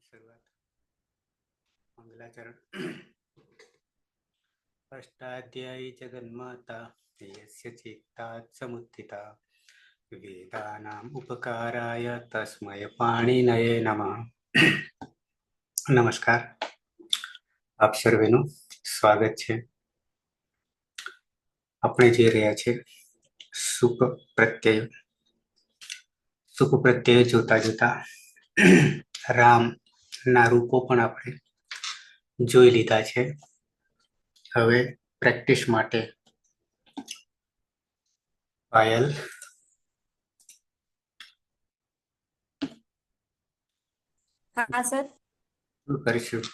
શરૂઆત મંગલાચરણ અષ્ટાધ્યાયી જગન્માતા યસ્ય ચિત્તાत् સમુત્થિતા વેદાનામ ઉપકારાય તસ્મય પાણિનયે નમઃ. નમસ્કાર, આપ સર્વેનું સ્વાગત છે. આપણે જોઈ રહ્યા છે સુખ પ્રત્યય જોતા જોતા રામ ના રૂપો પણ આપણે જોઈ લીધા છે. હવે પ્રેક્ટિસ માટે પાયલ હા સર. શું કરીશું?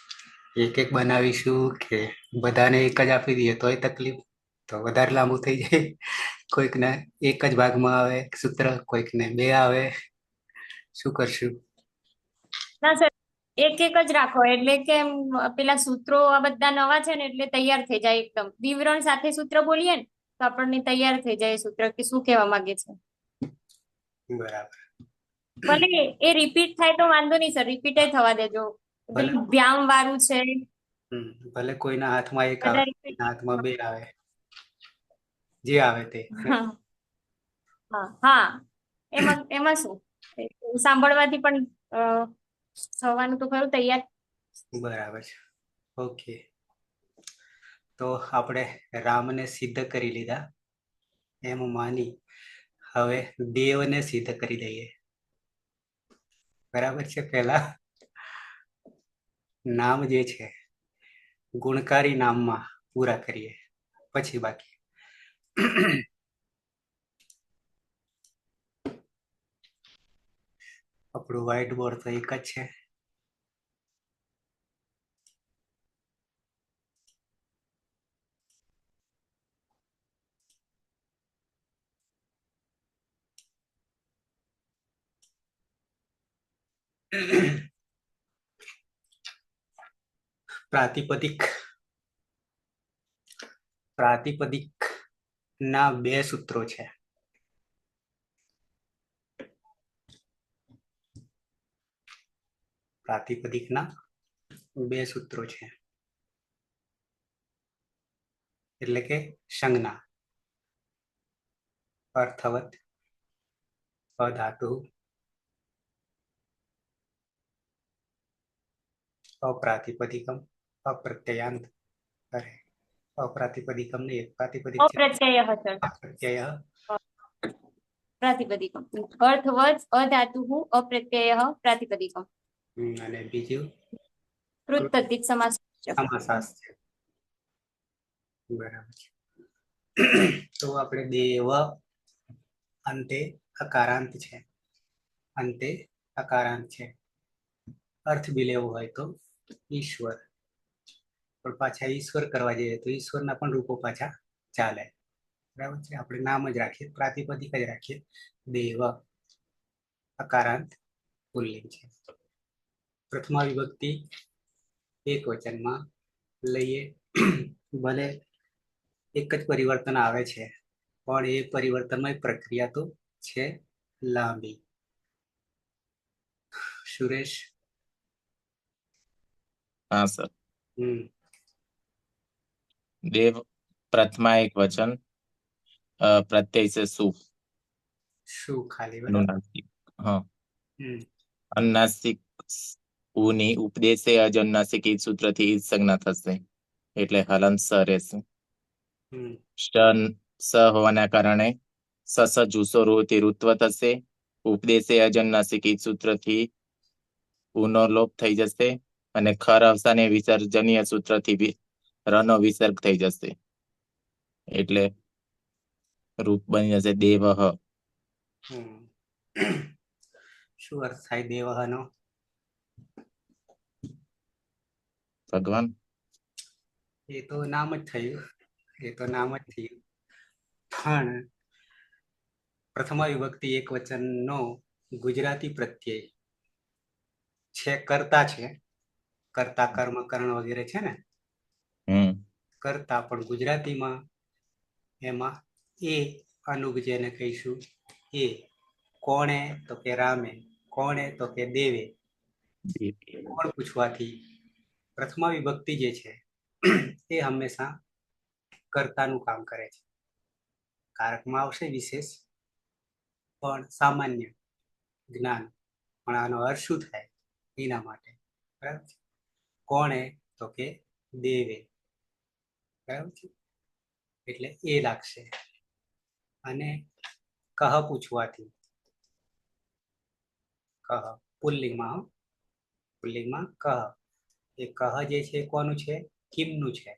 એક એક બનાવીશું કે બધાને એક જ આપી દઈએ તોય તકલીફ, તો વધારે લાંબુ થઈ જાય. કોઈકને એક જ ભાગમાં આવે સૂત્ર, કોઈકને બે આવે. શું કરશું? ના સર, એક એક જ રાખો, એટલે કે પેલા સૂત્રો આ બધા નવા છે ને, એટલે તૈયાર થઈ જાય એકદમ. વિવરણ સાથે સૂત્ર બોલીએ ને તો આપણને તૈયાર થઈ જાય સૂત્ર કે શું કહેવા માંગે છે. બરાબર. ભલે એ રિપીટ થાય તો વાંધો નહીં સર, રિપીટ થવા દેજો. ભલે વ્યામ વાળું છે. ભલે કોઈના હાથમાં એક આવે, બધા રિપીટ. કોઈના હાથમાં બે આવે, જે આવે તે. હા હા, એમાં શું, સાંભળવાથી પણ થવાનું તો ખરું તૈયાર. બરાબર છે. ઓકે, તો આપણે રામને સિદ્ધ કરી લીધા એમ માની હવે દેવને સિદ્ધ કરી દઈએ. બરાબર છે. પહેલા નામ જે છે ગુણકારી નામમાં પૂરા કરીએ, પછી બાકી. આપણું વ્હાઈટ બોર્ડ તો એક જ છે. પ્રાતિપદિક ના બે સૂત્રો છે. પ્રાતિપદિક ના બે સૂત્રો છે, એટલે કે સંજ્ઞા, અર્થવત, અધાતુ, અપ્રાતિપદિકમ, અપ્રત્યયાંત. અપ્રાતિપદિકમ ને એક પ્રાતિપદિક છે, અપ્રત્યય સર. અપ્રત્યય. પ્રાતિપદિકમ અર્થવત, અધાતુ, અપ્રત્યય, પ્રાતિપદિકમ. અને બીજું કૃતદ્ધિત સમાસ. સમાસાસ છે. બરાબર છે. તો આપણે દેવ અંતે અકારાંત છે, અંતે અકારાંત છે. અર્થ બી લેવો હોય તો ઈશ્વર, પણ પાછા ઈશ્વર કરવા જઈએ તો ઈશ્વરના પણ રૂપો પાછા ચાલે. બરાબર છે. આપણે નામ જ રાખીએ, પ્રાતિપદિક જ રાખીએ. દેવ અકારાંત પુલ્લિંગ છે. પ્રથમા વિભક્તિ એક વચનમાં લઈએ, ભલે એક જ પરિવર્તન આવે છે, પણ એ પરિવર્તનમાં પ્રક્રિયા તો છે લાંબી. સુરેશ? हाँ सर. देव प्रथमा एक वचन, प्रत्यय से सु, શું ખાલી अनुनासिक. हाँ, હમ अनुनासिक ઉની ઉપદેશે અજન્નાસિક ઈ સૂત્રથી ઈ સંજ્ઞા થશે, એટલે હલન સ રહેશે. હમ શન સ હોવાના કારણે સસ જુસો રોથી ઋત્વ થશે. ઉપદેશે અજન્નાસિક ઈ સૂત્રથી ઉનો લોપ થઈ જશે, અને ખર અવસાને વિસર્જનીય સૂત્રથી રનો વિસર્ગ થઈ જશે, એટલે રૂપ બની જશે દેવહ. શું અર્થ થાય દેવહનો? ભગવાન. એ તો નામ જ થયું, એ તો નામ જ થયું. પણ પ્રથમા વિભક્તિ એક વચનનો ગુજરાતી પ્રત્યય છે, કર્તા છે. કર્તા, કર્મ, કરણ વગેરે છે ને, કરતા. પણ ગુજરાતીમાં એમાં એ અનુગ જેને કહીશું એ. કોણે? તો કે રામે. કોણે? તો કે દેવે. કોણ પૂછવાથી પ્રથમા વિભક્તિ જે છે એ હંમેશા કર્તાનું કામ કરે છે. કારકમાં આવશે વિશેષ, પણ સામાન્ય જ્ઞાન, પણ આનો અર્થ શું થાય એના માટે. બરાબર છે. કોણે? તો કે દેવે. બરાબર છે. એટલે એ લાગશે. અને કહ પૂછવાથી, કહ પુલ્લિંગમાં કહ, એ કહ જે છે કોનું છે? કિમનું છે.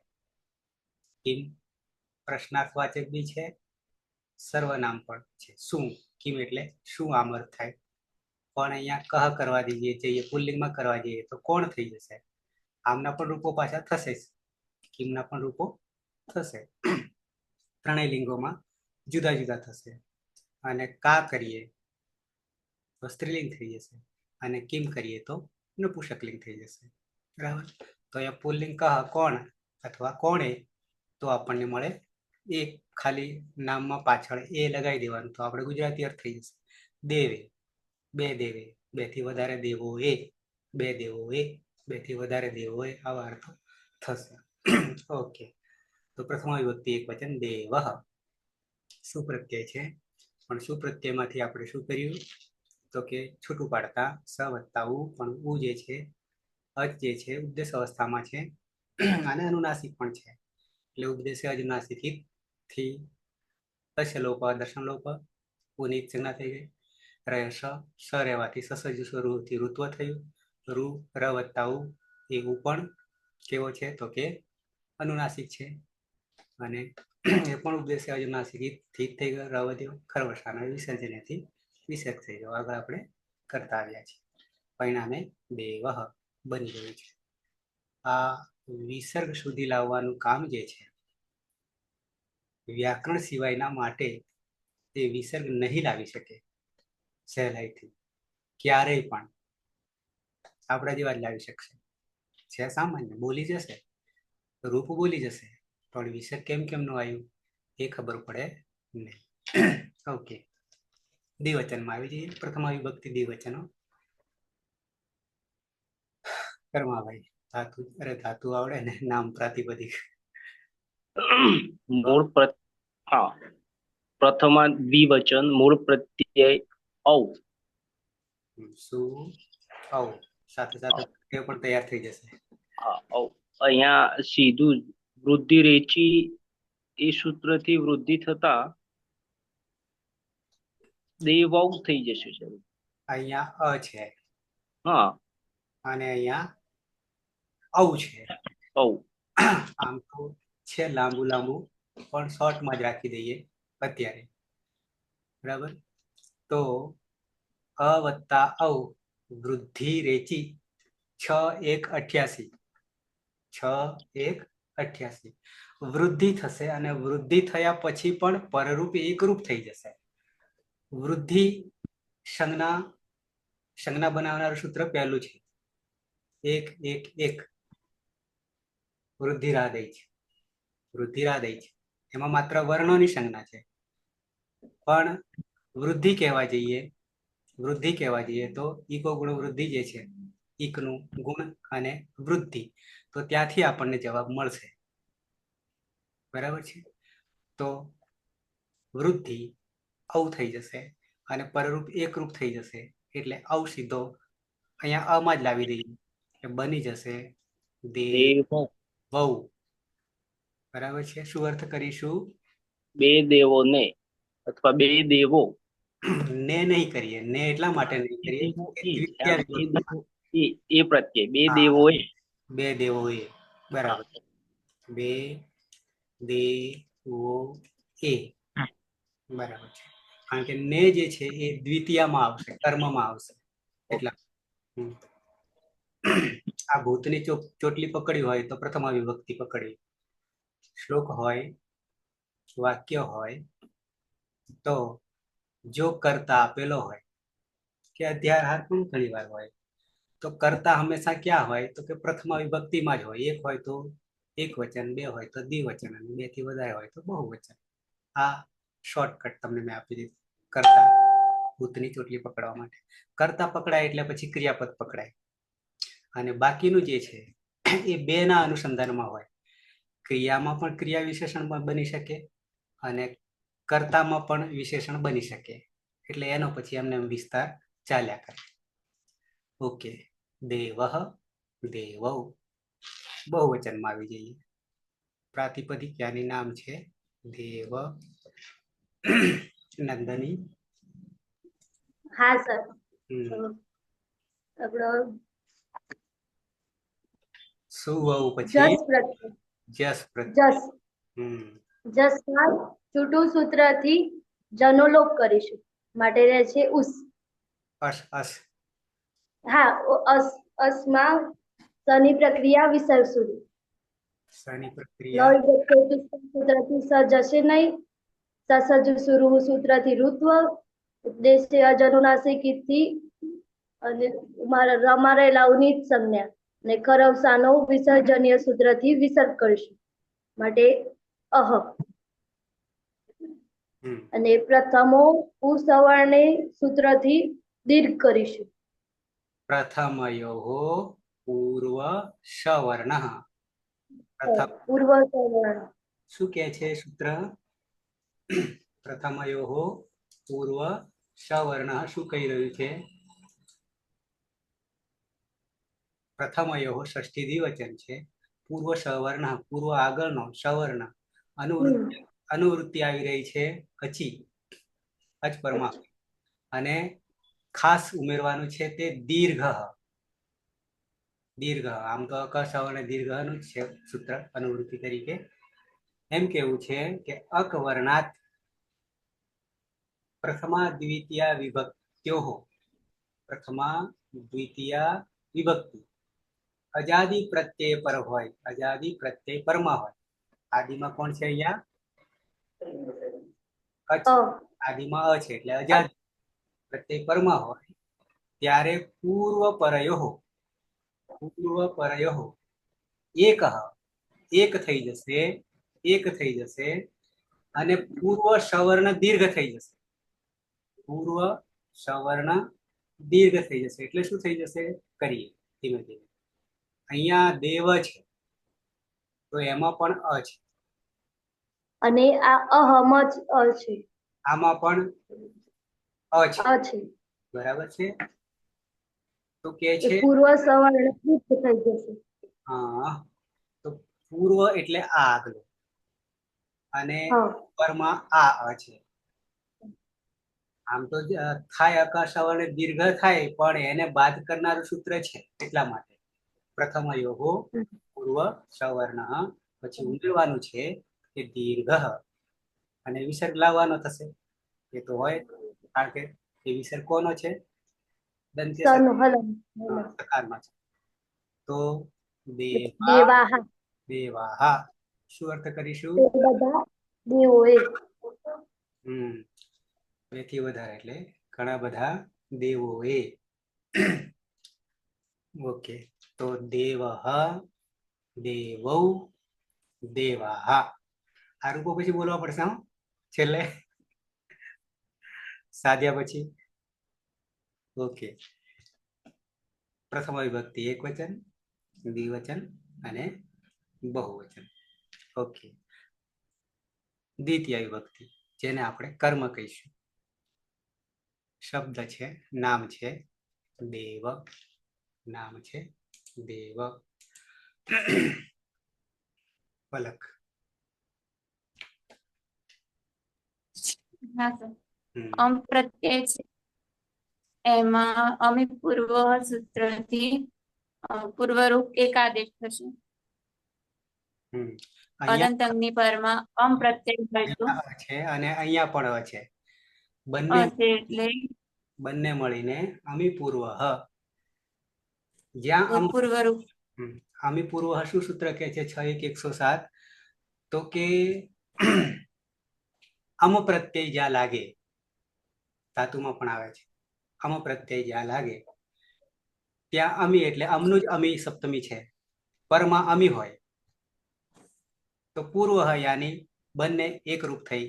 કિમ પ્રશ્નાર્થવાચક બી છે, સર્વનામ પણ છે. શું? કિમ એટલે શું આમ અર્થ થાય. પણ અહીંયા કહ કરવા દઈએ જઈએ, પુલ્લિંગમાં કરવા જઈએ તો કોણ થઈ જશે. આમના પણ રૂપો પાછા થશે જ, કિમના પણ રૂપો થશે. ત્રણેય લિંગોમાં જુદા જુદા થશે. અને કા કરીએ તો સ્ત્રીલિંગ થઈ જશે, અને કિમ કરીએ તો નપુંસકલિંગ થઈ જશે. બરાબર. તો અહીંયા પુલ્લિંગ કહ કોણ અથવા કોણે, તો આપણને મળે એ. ખાલી નામમાં પાછળ એ લગાવી દેવાનું, તો આપણે ગુજરાતી અર્થ થઈ જશે દેવે. બે દેવે, બે થી વધારે દેવો એ, બે દેવો એ, બે થી વધારે દેવો એ, આવા અર્થો થશે. ઓકે. તો પ્રથમ વિભક્તિ એક વચન દેવ. સુપ્રત્યય છે, પણ સુપ્રત્યયમાંથી આપણે શું કર્યું? તો કે છૂટું પાડતા સ વત્તા ઉ, પણ ઉ જે છે અચ જે છે ઉપદેશ અવસ્થામાં છે અને અનુનાસિક પણ છે. એટલે ઉપદેશ અનુનાસિક થી દશ લોપ, દર્શન લોપ, પુનિત સંજ્ઞા થઈ ગઈ. રહેશ સ રહેવાથી સસજુ સ્વરૂપથી ઋત્વ થયું. રૂ ર વત્તા ઉ, એવું પણ કેવો છે? તો કે અનુનાસિક છે. અને એ પણ ઉપદેશ અનુનાસિક થી થઈ ગયો. રવદ્યો ખરવસાના વિસર્જનથી વિસર્ગ થઈ ગયો. આગળ આપણે કરતા આવ્યા છીએ. પરિણામે દેવ બની ગયું છે. આ વિસર્ગ સુધી લાવવાનું કામ જે છે, વ્યાકરણ સિવાયના માટે તે વિસર્ગ નહીં લાવી શકે સહેલાઈથી, ક્યારેય પણ. આપણા જેવા જ લાવી શકશે. છે સામાન્ય, બોલી જશે, રૂપ બોલી જશે, પણ વિસર્ગ કેમ નું આવ્યું એ ખબર પડે નહીં. ઓકે. દ્વિવચનમાં આવી જઈએ. પ્રથમ વિભક્તિ દ્વિવચનો. કર્માભાઈ, ધાતુ, અરે ધાતુ આવડે ને, નામ પ્રાતિપદિક. મૂળ હા, પ્રથમા દ્વિવચન મૂળ પ્રત્યય ઔ. શું? ઔ સાથે સાથે તે પણ તૈયાર થઈ જશે. હા, ઔ. અહીંયા સીધું જ વૃદ્ધિ રેચી એ સૂત્રથી વૃદ્ધિ થતા દેવૌ થઈ જશે. અહીંયા અ છે હા, અને અહીંયા ઔ છે. ઔ. આમ તો છે લાંબુ લાંબુ, પણ શોર્ટમાં જ રાખી દઈએ અત્યારે. બરાબર. તો અ વત્તા ઔ, વૃદ્ધિ રેચી 6 1 88. 6 1 88 વૃદ્ધિ થશે, અને વૃદ્ધિ થયા પછી પણ પરરૂપ એકરૂપ થઈ જશે. વૃદ્ધિ સંજ્ઞા બનાવનારું સૂત્ર પહેલું છે, 1 1 1. વૃદ્ધિરાદય છે, વૃદ્ધિરાદય છે. એમાં માત્ર વર્ણોની સંજ્ઞા છે. પણ વૃદ્ધિ કહેવા જઈએ તો ઈકો ગુણ વૃદ્ધિ જે છે, ઈકનું ગુણ અને વૃદ્ધિ, તો ત્યાંથી આપણને જવાબ મળશે. બરાબર છે. તો વૃદ્ધિ ઔ થઈ જશે, અને પરરૂપ એકરૂપ થઈ જશે. એટલે ઔ સીધો અહીંયા અમાં જ લાવી દઈએ, બની જશે દેવૌ. વહુ. બરાબર છે. શું અર્થ કરીશું? બે દેવોને અથવા બે દેવો. ને નહીં કરીએ. ને એટલા માટે નહીં કરીએ કે દ્વિતીય વિભક્તિ. એ પ્રત્યય બે હા, દેવો એ. બે દેવો એ. હા. બરાબર. બે દેવો એ. બરાબર છે. કારણ કે ને જે છે એ દ્વિતીયમાં આવશે, કર્મમાં આવશે. એટલા આ ભૂતની ચોટલી પકડી હોય તો પ્રથમ વિભક્તિ પકડી. શ્લોક હોય, વાક્ય હોય, તો જો કર્તા આપેલો હોય કે અધ્યાહાર પણ ઘણી વાર હોય, તો કર્તા હંમેશા ક્યાં હોય? તો કે પ્રથમ વિભક્તિમાં જ હોય. એક હોય તો એક વચન, બે હોય તો દ્વિવચન, અને બે થી વધારે હોય તો બહુવચન. આ શોર્ટકટ તમને મેં આપી દીધું. કર્તા ભૂતની ચોટલી પકડવા માટે. કર્તા પકડાય એટલે પછી ક્રિયાપદ પકડાય. અને બાકીનું જે છે એ બેના અનુસંધાનમાં હોય. ક્રિયામાં પણ ક્રિયા વિશેષણ બની શકે અને કર્તામાં પણ વિશેષણ બની શકે. એટલે એનો પછી એમને વિસ્તાર ચાલ્યા કરે. ઓકે, દેવઃ, દેવૌ બહુવચનમાં આવી જઈએ. પ્રાતિપદિક યાની નામ છે દેવ. નંદની. હા સર. આપણો સુવૌ પછી જસ પ્રત્યય. જસ પ્રત્યય. જસ હમ જસમાં છૂટું સૂત્રથી જનો લોપ કરીશું માટે રહે છે ઉસ. અસ અસ. હા, અસમાં સની પ્રક્રિયા વિસર્ગ સુધી. શની પ્રક્રિયા. સૂત્રથી સ જશે નહીં. સસજુ સુરુ સૂત્રથી ઋત્વ. ઉપદેશ્ય અજનુનાસિકથી અને રમારેલા ઉનિત સંજ્ઞા અને ખરવસાનો વિસર્જનીય સૂત્રથી વિસર્ગ કરીશું માટે અહ. અને પ્રથમો ઉસવર્ણે સૂત્રથી દીર્ઘ કરીશું. પ્રથમયોઃ પૂર્વ સવર્ણ. પ્રથમ પૂર્વ સવર્ણ. શું કે છે સૂત્ર? પ્રથમયોઃ પૂર્વ સવર્ણ શું કહી રહ્યું છે? પ્રથમયોઃ ષષ્ઠી દ્વિવચન છે. પૂર્વ સવર્ણ, પૂર્વ આગળનો સવર્ણ, અનુવૃત્તિ આવી રહી છે અચી, અચ પરમા, અને ખાસ ઉમેરવાનું છે તે દીર્ઘ. દીર્ઘ આમ તો અકસવર્ણ દીર્ઘનું જ છે સૂત્ર અનુવૃત્તિ તરીકે. એમ કેવું છે કે અક વર્ણાત પ્રથમા દ્વિતીયા વિભક્ત્યોઃ, પ્રથમા દ્વિતીયા વિભક્તિ અજાદી પ્રત્યય પર હોય, અજાદી પ્રત્યય પરમાં હોય. આદિમાં કોણ છે અહીંયા? અચ. આદિમાં અ છે એટલે અજાદી પ્રત્યય પરમાં હોય ત્યારે પૂર્વ પરયોઃ, પૂર્વ પરયોઃ એક એક થઈ જશે, એક થઈ જશે અને પૂર્વ સવર્ણ દીર્ઘ થઈ જશે. પૂર્વ સવર્ણ દીર્ઘ થઈ જશે એટલે શું થઈ જશે? કરીએ ધીમે ધીમે. અહીંયા દેવ છે તો એમાં પણ અ છે અને આ અહમ જ અ છે. આમાં પણ અ છે. અ છે. બરાબર છે. તો કે છે પૂર્વ સવર્ણ દીર્ઘ થઈ જશે. હા, તો પૂર્વ એટલે આ આગળ અને પરમાં આ અ છે. આમ તો થાય અકસ્વર્ણ દીર્ઘ થાય પણ એને બાદ કરનારું સૂત્ર છે એટલા માટે પ્રથમયોઃ પૂર્વ સવર્ણ, પછી ઉમેરવાનું છે કે દીર્ઘ અને વિસર્ગ લાવવાનો થશે. એ તો હોય કારણ કે એ વિસર્ગ કોનો છે? દંત્ય સકારમાં છે. તો દેવાહ. દેવાહ શું અર્થ કરીશું? બધા દેવોએ. બેથી વધારે એટલે ઘણા બધા દેવોએ. ઓકે, તો દેવઃ, દેવૌ, દેવાહ. આ રૂપો પછી બોલવા પડશે હા છેલ્લે સાધ્યા પછી. ઓકે, પ્રથમ વિભક્તિ એક વચન, દ્વિવચન અને બહુવચન. ઓકે, દ્વિતીય વિભક્તિ જેને આપણે કર્મ કહીશું. શબ્દ છે, નામ છે દેવ, નામ છે દેવ. પલક. હા સર. અમ પ્રત્યય છે એમાં અમે પૂર્વ સૂત્રથી પૂર્વરૂપ એક આદેશ થશે. અદંતંગની પરમાં અમ પ્રત્યય હોય તો છે અને અહીંયા પણ અ છે. બંને એટલે બંને મળીને અમી પૂર્વ. જ્યાં પૂર્વરૂપ અમી પૂર્વ શું સૂત્ર કે છે 6-1-107? તો કે અમ પ્રત્યય જ્યાં લાગે, ધાતુમાં પણ આવે છે, અમ પ્રત્યય જ્યાં લાગે ત્યાં અમી એટલે અમનું જ અમી સપ્તમી છે. પરમાં અમી હોય તો પૂર્વ યાની બંને એકરૂપ થઈ,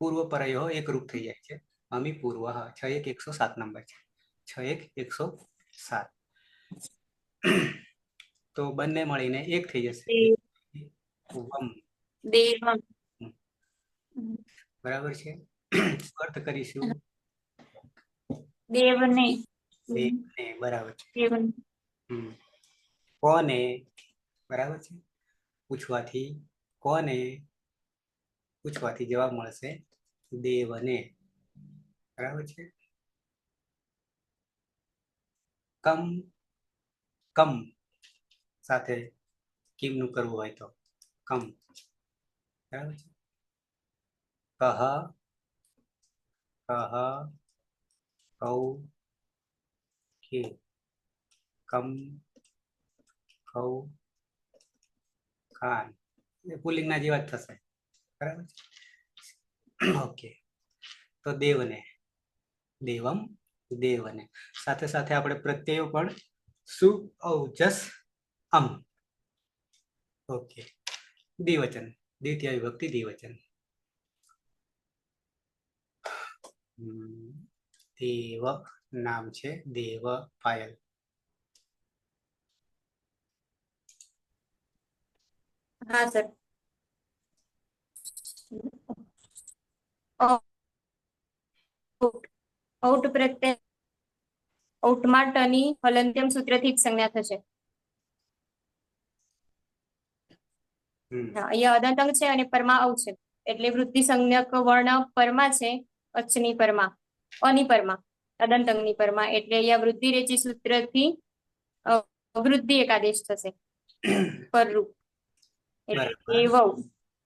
પૂર્વ પરયો એકરૂપ થઈ જાય છે. અમી પૂર્વ 6-1-107 નંબર છે. 6-1-107. તો બંને મળીને એક થઈ જશે. વમ. દેવમ. બરાબર છે. અર્થ કરીશું દેવને. દેવને. બરાબર છે. દેવન. કોને. બરાબર છે. પૂછવાથી જવાબ મળશે દેવને. બરાબર છે. કમ સાથે કિમનું કરવું હોય તો કમ. બરાબર છે. કહ કે કમ કૌ ખાન એ પુલ્લિંગના જેવા જ થશે. બરાબર છે. ઓકે. તો દેવને. દેવમ. દેવને. સાથે સાથે આપણે પ્રત્યયો પણ સુ ઔજસ અમ. ઓકે. દ્વિવચન. દ્વિતીય વિભક્તિ દ્વિવચન. દેવ નામ છે. દેવ ફાયલ. હા સર. ઔટ પ્રત્યય ઔટમાં ટની હલંત્યમ સૂત્રથી જ સંજ્ઞા થશે. અહીંયા અદંત અંગ છે અને પરમાં ઔ છે એટલે વૃદ્ધિ સંજ્ઞક વર્ણ પરમાં છે. અચની પરમાં, અની પરમાં, અદંત અંગની પરમાં એટલે અહીંયા વૃદ્ધિ રેચી સૂત્રથી વૃદ્ધિ એકાદેશ થશે. પરરૂપ એટલે દેવૌ.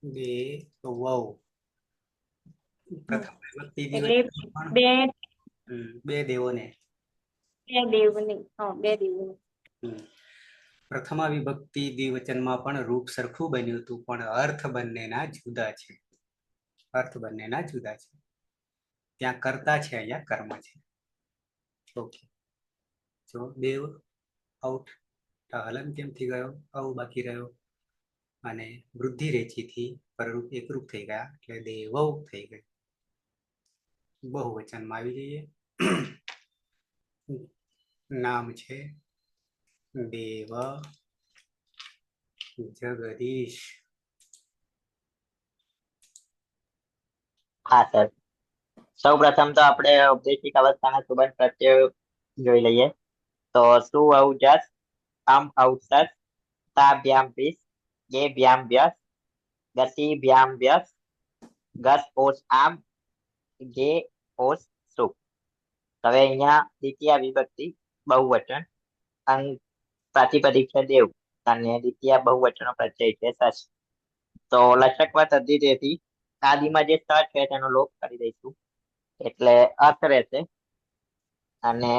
દેવૌ. પ્રથમ વિભક્તિ એટલે દ્વિવચન બે બે દેવોને. દેવની. બે દેવોની. પ્રથમા વિભક્તિ દ્વિવચનમાં પણ રૂપ સરખું બન્યું હતું, પણ અર્થ બંનેના જુદા છે. અર્થ બંનેના જુદા છે. ત્યાં કર્તા છે, અહીંયા કર્મ છે. ઓકે. જો દેવ આઉટ હલન કેમથી ગયો, આવું બાકી રહ્યો, અને વૃદ્ધિ રેચીથી પરરૂપ એકરૂપ થઈ ગયા એટલે દેવૌ થઈ ગયું. બહુવચનમાં આવી જઈએ. નામ છે દેવ જગદીશ. હા સર. સૌ પ્રથમ તો આપણે ઔપદેશિક અવસ્થાના સુબંધ પ્રત્યય જોઈ લઈએ. તો સુ ઔજસ, અમ ઔસસ, તાભ્યામ વિસ, ગે ભ્યામ વ્યસ, ગતિ ભ્યામ વ્યસ, ગસ ઓસ આમ, ગે ઓસ સુ. હવે અહીંયા દ્વિતીય વિભક્તિ બહુવચન અંગ પ્રાતિપદિક છે દેવ અને દ્વિતીય બહુવચનો પ્રત્યય છે સસ. તો લચકવત અધિદેથી આદિમાં જે સ છે તેનો લોપ કરી દઈશું એટલે અર્થ રહેશે. અને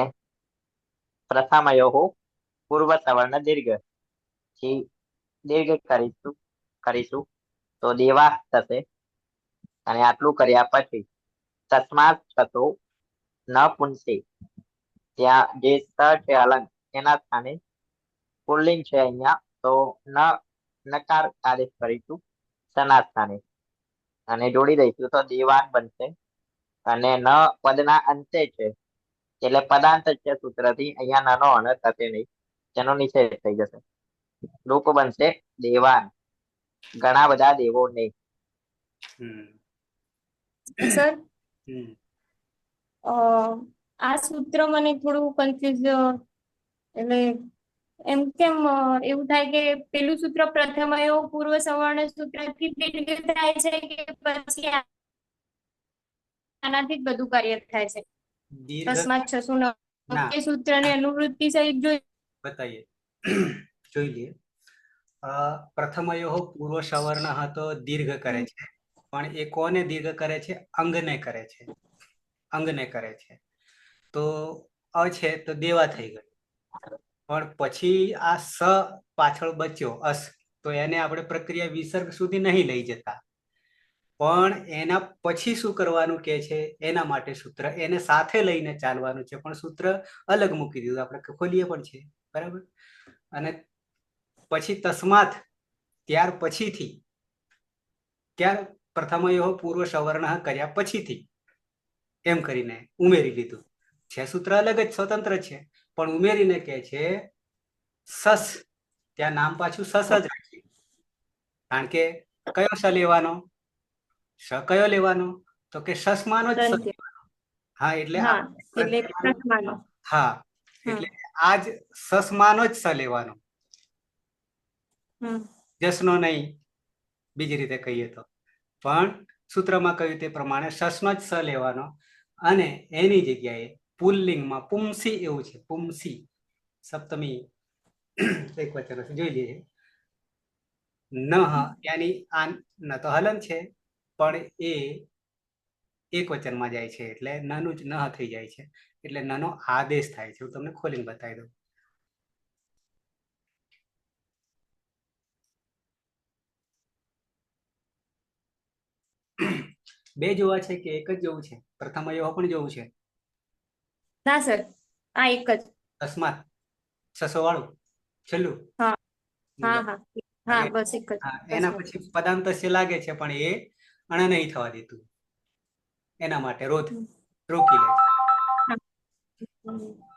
પ્રથમયો પૂર્વ સવર્ણ દીર્ઘ થી દીર્ઘ કરીશું તો દેવા થશે. અને આટલું કર્યા પછી તસ્માત થતો ન પુંસે, ત્યાં જે સ છે અલંગ એના સ્થાને પુલ્લિંગ છે અહીંયા તો નકાર આદેશ કરીશું સના સ્થાને અને જોડી દઈશું તો દેવાન બનશે. અને ન પદના અંતે છે એટલે પદાંત છે સૂત્રથી અહીંયા નાનો અણ થશે નહીં, તેનો નિષેધ થઈ જશે. રૂપ બનશે દેવાન, ઘણા બધા દેવો નહીં. સર આ સૂત્ર મને થોડું કન્ફ્યુઝ, એટલે એમ કેમ એવું થાય કે પેલું સૂત્ર પ્રથમયો પૂર્વ સવર્ણ સૂત્રથી દીર્ઘ થાય છે કે પછી આનાથી જ બધું કાર્ય થાય છે? તસ્માત છસુ ન એ સૂત્રને અનુવૃત્તિ સહિત બતાઈએ જોઈ લઈએ. પ્રથમયો પૂર્વ સવર્ણ તો દીર્ઘ કરે છે, પણ એ કોને દીર્ઘ કરે છે? અંગને કરે છે. અંગને કરે છે. તો અ છે તો દેવા થઈ ગયું. પણ પછી આ સ પાછળ બચ્યો અસ, તો એને આપણે પ્રક્રિયા વિસર્ગ સુધી નહીં લઈ જતા, પણ એના પછી શું કરવાનું કે છે એના માટે સૂત્ર એને સાથે લઈને ચાલવાનું છે, પણ સૂત્ર અલગ મૂકી દીધું, આપણે ખોલીએ પણ છે. બરાબર. અને પછી તસ્માત ત્યાર પછીથી, ત્યાર પ્રથમયો પૂર્વ સવર્ણ કર્યા પછીથી એમ કરીને ઉમેરી લીધું છે. સૂત્ર અલગ જ સ્વતંત્ર છે, પણ ઉમેરીને કે છે સસ, ત્યાં નામ પાછું સસ જ રાખ્યું, કારણ કે કયો સ લેવાનો, સ કયો લેવાનો, તો કે સસમાનો જ સ દંત્ય. લેવાનો. હા, એટલે હા, આ એટલે પ્રત્યયનો- સસમાનો. હા, એટલે આજ સસમાનો જ સ લેવાનો, હમ જસનો નહીં, બીજી રીતે કહીએ તો. પણ સૂત્રમાં કહ્યું તે પ્રમાણે સસનો જ સ લેવાનો, અને એની જગ્યાએ પુલ્લિંગમાં પુંસી એવું છે, પુંસી સપ્તમી એક વચન હશે, જોઈ લઈએ. ન ત્યાંની આ ન તો હલન છે, પણ એ એક વચનમાં જાય છે, એટલે નનું જ ન થઈ જાય છે, એટલે નનો આદેશ થાય છે. હું તમને ખોલીને બતાવી દઉં. બે જોવા છે કે એક જ જોવું છે? પ્રથમ અવયવ પણ જોવું છે. ના સર, આ એક જ. અકસ્માત સસો વાળું છેલ્લું. હા હા હા હા, એ- બસ એક જ. હા, એના પછી પદાંતસ્ય લાગે છે, પણ એ અણ નહીં થવા દેતું, એના માટે રોકી લે છે. હમ.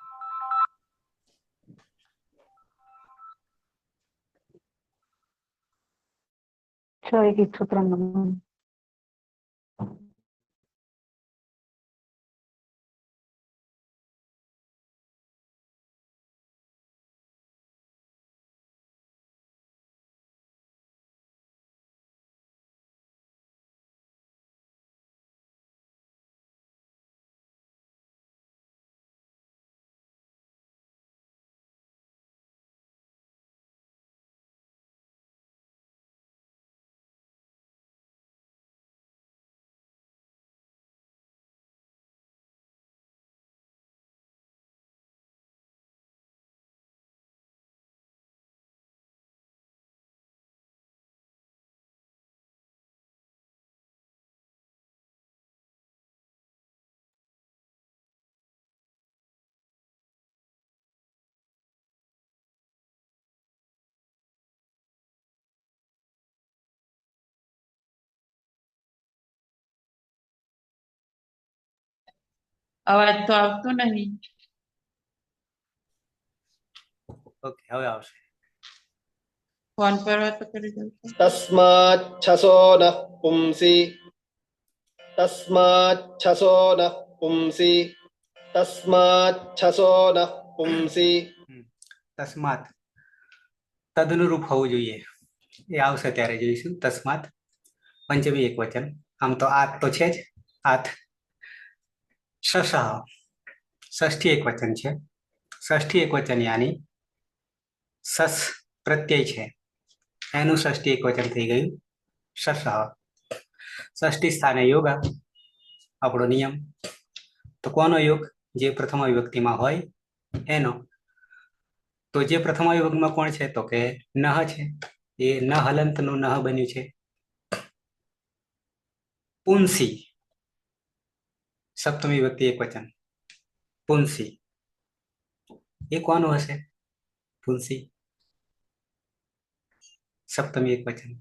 અવાજ તો આવતો નહીં. ઓકે, હવે આવશે. ફોન પર વાત કરી દઉં છું. तस्माच्छसो नः पुंसि तस्माच्छसो नः पुंसि तस्माच्छसो नः पुंसि તસ્માત તદનુરૂપ હોવું જોઈએ, એ આવશે ત્યારે જોઈશું. તસ્માત પંચમી એક વચન, આમ તો આત તો છે જ, આત. શશ ષષ્ઠી એક વચન છે, ષષ્ઠી એક વચન યાની સસ પ્રત્યય છે, એનું ષષ્ઠી એક વચન થઈ ગયું શશ. ષષ્ઠી સ્થાને યોગ, આપણો નિયમ. તો કોનો યોગ? જે પ્રથમ વિભક્તિમાં હોય એનો. તો જે પ્રથમ વિભક્તિમાં કોણ છે? તો કે નહ છે. એ ન હલંત નું નહ બન્યું છે. પુંસી સપ્તમી વિભક્તિ એક વચન, પુંસી. એ કોનું હશે? પુંસી સપ્તમી એક વચન.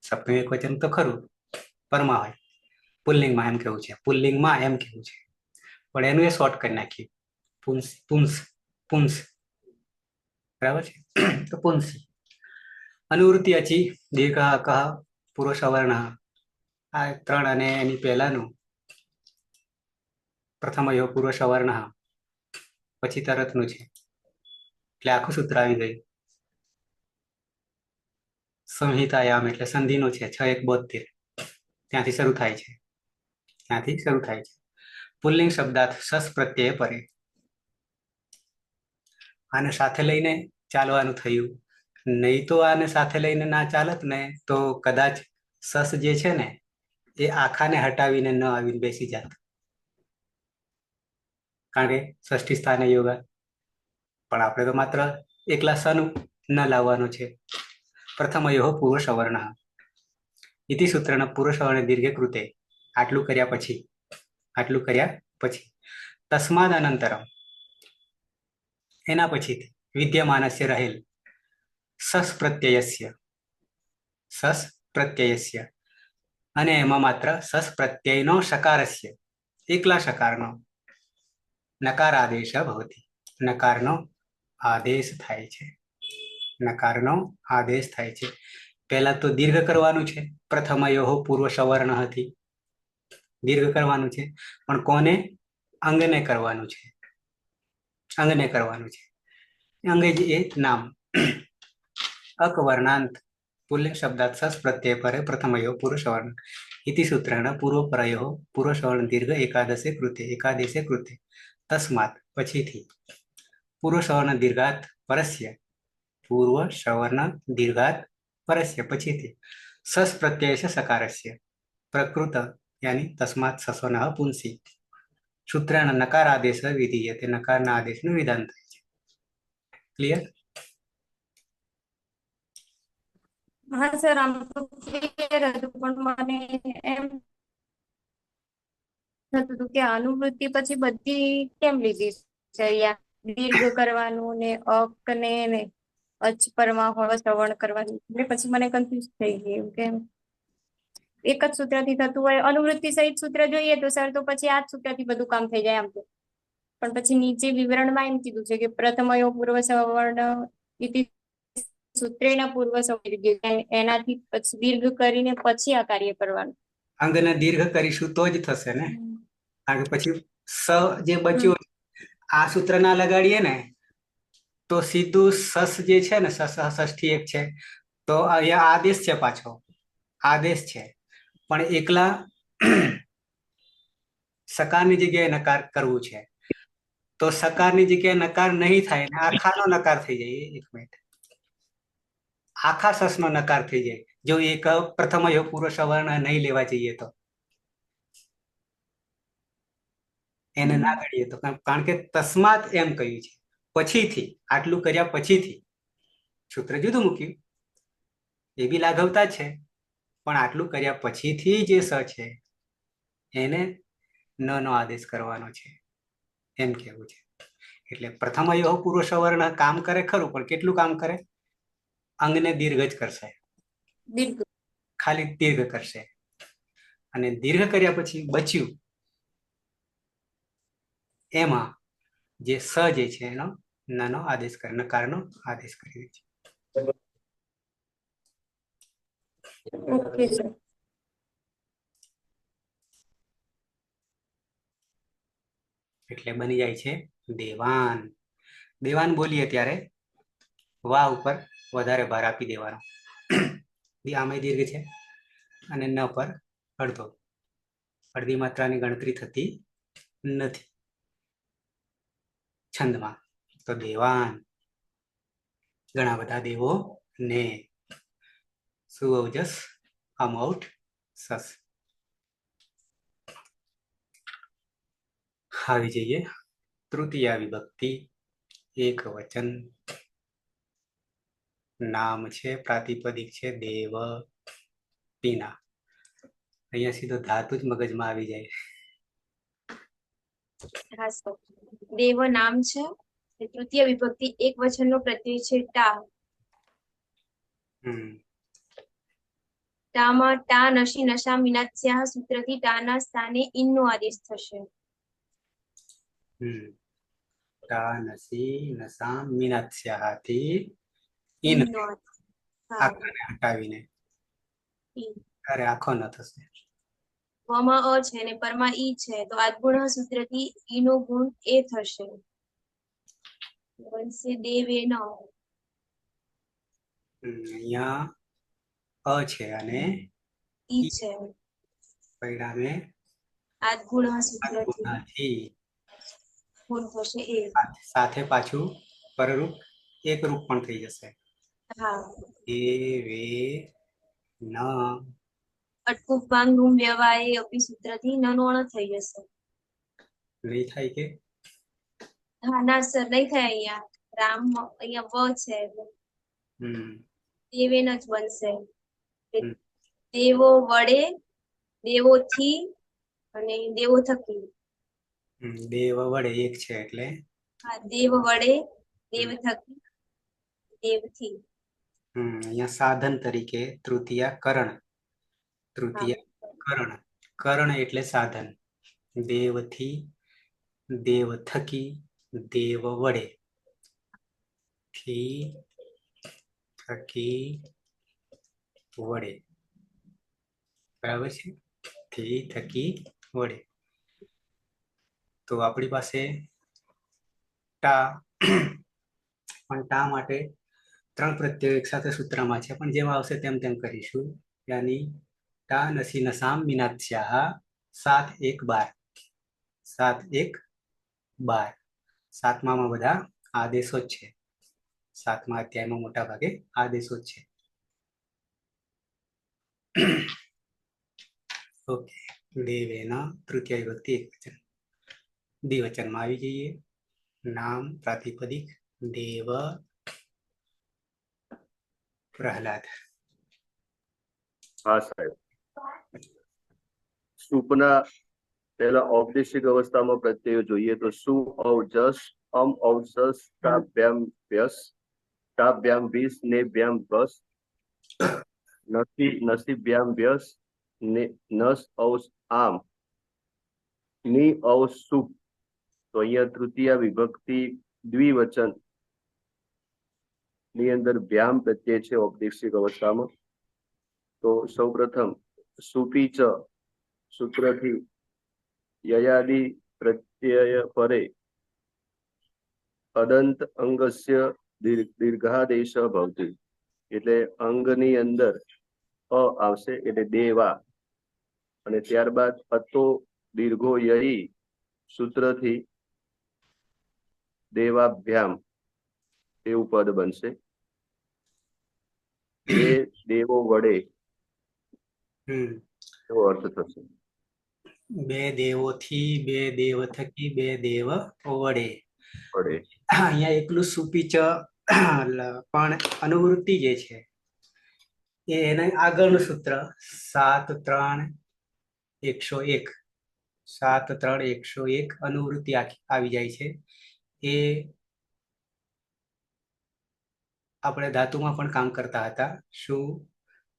સપ્તમી એક વચન તો ખરું, પરમાં હોય. પુલ્લિંગમાં એમ કેવું છે, પુલ્લિંગમાં એમ કેવું છે, પણ એનું એ શોર્ટ કરી નાખ્યું, પુંસ પુંસ પુંસ. બરાબર છે. તો પુંસી. અનુવૃત્તિ અચી દીર્ઘ કહ પુરુષ અવર્ણ, આ ત્રણ અને એની પહેલાનું પ્રથમ અવયવ પુરુષ અવર્ણ, પછી તરતનું છે, એટલે આખું સૂત્ર આવી ગયું. સંહિતાયામ એટલે સંધિનું છે, 6:1 ત્યાંથી શરૂ થાય છે, ત્યાંથી શરૂ થાય છે. પુલ્લિંગ શબ્દાર્થ સસ પ્રત્યય પરે. આને સાથે લઈને ચાલવાનું થયું, નહીં તો આને સાથે લઈને ના ચાલત ને તો કદાચ સસ જે છે ને એ આખાને હટાવીને ન આવીને બેસી જાત, કારણ કે ષષ્ઠી સ્થાને યોગા. પણ આપણે તો માત્ર એકલા સનું ન લાવવાનું છે. પ્રથમ અયો પુરુષ અવર્ણ ઇતિ સૂત્રના પુરુષ અવર્ણ દીર્ઘ કૃતે. આટલું કર્યા પછી તસ્માદ અનંતરમ, એના પછીથી વિદ્યમાનસ્ય રહેલ સસ પ્રત્યયસ્ય, અને એમાં માત્ર સસ પ્રત્યયનો શકારસ્ય, એકલા શકારનો નકાર આદેશ ભવતી. નકારનો આદેશ થાય છે, નકારનો આદેશ થાય છે. પહેલા તો દીર્ઘ કરવાનું છે, પ્રથમયોઃ પૂર્વ સવર્ણ હતી, દીર્ઘ કરવાનું છે, પણ કોને? અંગને કરવાનું છે, અંગને કરવાનું છે. અંગ એ નામ. અકવર્ણાંત પુલ્લિંગ શબ્દાત સસ પ્રત્યય પરે પ્રથમયોઃ પૂર્વ સવર્ણ इति सूत्रेण पूर्वपरयोः पूर्वसवर्ण दीर्घ एकादशे कृते एकादेशे कृते तस्मात् पछीથી પૂર્વસવર્ણ દીર્ઘાત પરસ્ય પૂર્વસવર્ણ દીર્ઘાત પરસ્ય પછીથી સસ પ્રત્યય છે સકારસ્ય પ્રકૃત યાની તસ્માत् સસોનઃ પુંસી સૂત્રેણ નકાર આદેશ વિધીયતે નકારના આદેશનું વિધાન થાય છે. ક્લિયર? હા સર, આમ તો ક્લિયર હતું, પણ મને એમ થતું હતું કે અનુવૃત્તિ પછી બધી કેમ લીધી છે? અહીંયા દીર્ઘ કરવાનું ને અક ને અચ પરમાં હોય શ્રવણ કરવાનું, એટલે પછી મને કન્ફ્યુઝ થઈ ગયું કે એક જ સૂત્રથી થતું હોય. અનુવૃત્તિ સહિત સૂત્ર જોઈએ તો સર તો પછી આ જ સૂત્રથી બધું કામ થઈ જાય આમ તો. પણ પછી નીચે વિવરણમાં એમ કીધું છે કે પ્રથમયો પૂર્વ સવર્ણ ઇતિ સૂત્રેણ પૂર્વ સવર્ણ, એનાથી પછી દીર્ઘ કરીને પછી આ કાર્ય કરવાનું. અંગને દીર્ઘ કરીશું તો જ થશે ને, કારણ કે પછી સ જે બચ્યું આ સૂત્ર ના લગાડીએ ને તો સીધું સસ જે છે ને ષષ્ઠી એક છે, તો અહીંયા આદેશ છે, પાછો આદેશ છે, પણ એકલા સકારની જગ્યાએ નકાર કરવું છે, તો સકારની જગ્યાએ નકાર નહીં થાય ને આખાનો નકાર થઈ જાય. એક મિનિટ, આખા સસનો નકાર થઈ જાય જો એક પ્રથમયો પૂર્વ સવર્ણ નહીં લેવા જઈએ તો, એને ના કરીએ તો, કારણ કે તસ્માત એમ કહ્યું છે, પછીથી, આટલું કર્યા પછીથી. સૂત્ર જુદું મૂક્યું, એ બી લાઘવતા છે, પણ આટલું કર્યા પછીથી જે સ છે એને ન નો આદેશ કરવાનો છે એમ કેવું છે. એટલે પ્રથમયો પૂર્વ સવર્ણ કામ કરે ખરું, પણ કેટલું કામ કરે? અંગને દીર્ઘ જ કરશે, દીર્ઘ ખાલી દીર્ઘ કરશે. અને દીર્ઘ કર્યા પછી બચ્યું એમાં જે સ જે છે એનો નાનો આદેશ કરે, નકારનો આદેશ કરી દે છે. Okay sir. એટલે બની જાય છે દેવાન. દેવાન બોલીએ ત્યારે વા ઉપર વધારે ભાર આપી દેવાનો. આમે દીર્ઘ છે અને ન પર અડધો, અડધી માત્રાની ગણતરી થતી નથી છંદમાં. તો દેવાન, ઘણા બધા દેવો ને, સુઅવજસ અમૌઠ સસ. આવી જઈએ તૃતીય વિભક્તિ, એક વચન, નામ છે, પ્રાતિપદિક છે દેવ પીના. અહીંયા સીધો ધાતુ જ મગજમાં આવી જાય. હા સર, દેવ નામ છે, તૃતીય વિભક્તિ એક વચનનો પ્રત્યય છે ટા. ટામાં ટા નશી નશા મિનાત્સ્યાહ સૂત્રથી ટાના સ્થાને ઇનનો આદેશ થશે. ટા નસી નસા મિનાત્સ્યાહથી ઇન ઇનનો આદેશ. હા, આખાને હટાવીને ઇન. અરે આખો ન થશે. વમાં અ છે ને પરમાં ઈ છે, તો આદગુણ સૂત્રથી ઈનો ગુણ એ થશે. બનશે દેવેન. અહીંયા અ છે અને ઈ છે, પરિણામે આદગુણ સૂત્રથી ગુણાથી ગુણ થશે એ. સાથે પાછું પરરૂપ એક રૂપ પણ થઈ જશે. હા, એ વે ન અટકું પાંગ રૂમ વ્યવાય અપી સૂત્રથી નનો અણ થઈ જશે. નહીં થાય કે હા ના સર, નહીં થાય. અહીંયા રામ, અહીંયા વ છે એટલે દેવેન જ બનશે. દેવો વડે, દેવોથી અને દેવો થકી. દેવ વડે એક છે એટલે હા, દેવ વડે, દેવ થકી, દેવથી. અહીંયા સાધન તરીકે તૃતીય કરણ, તૃતીય કરણ, કરણ એટલે સાધન. દેવથી, દેવ થકી, દેવ વડે. થી થકી વડે. બરાબર છે, થી થકી વડે. તો આપણી પાસે ટા, પણ ટા માટે 3 પ્રત્યયો એક સાથે સૂત્રમાં છે, પણ જેમ આવશે તેમ તેમ કરીશું. યાની ટા નસી નસામ મિનાત્સ્યાહ 7 1 12. 7 1 12. 7મામાં બધા આદેશો જ છે. 7મા અધ્યાયમાં મોટા ભાગે આદેશો જ છે. ઓકે. દેવેના તૃતીય વિભક્તિ એકવચન. દ્વિવચનમાં આવી જઈએ. નામ પ્રાતિપદિક દેવ પ્રહલાદ. હા સાહેબ. સુપના પહેલા ઔપદેશિક અવસ્થામાં પ્રત્યયો જોઈએ તો સુ ઔજસ ઔજસ ટાભ્યામ વ્યસ ટાભ્યામ વિસ ને ભ્યામ બસ નસીભ્યામ વ્યસ ને નસ ઔસ આમ ની ઔસ સુપ. તો અહીંયા તૃતીય વિભક્તિ દ્વિવચન ની અંદર ભ્યામ પ્રત્યય છે ઔપદેશિક અવસ્થામાં. તો સૌપ્રથમ સુપી ચ સૂત્રથી યયાદિ પ્રત્યય પરે અદંત અંગસ્ય દીર્ઘાદેશ ભવતી. એટલે અંગની અંદર અ આવશે એટલે દેવા, અને ત્યારબાદ અતો દીર્ઘો યઈ સૂત્રથી દેવાભ્યામ એવું પદ બનશે. બે દેવો વડે એવો અર્થ થશે. બે દેવોથી, બે દેવ થકી, બે દેવ વડે. વડે અહીંયા એકલું સુપીચ પણ અનુવૃત્તિ જે છે એ એના આગળનું સૂત્ર 7 3 101. 7 3 101 અનુવૃત્તિ આવી જાય છે. એ આપણે ધાતુમાં પણ કામ કરતા હતા. શું?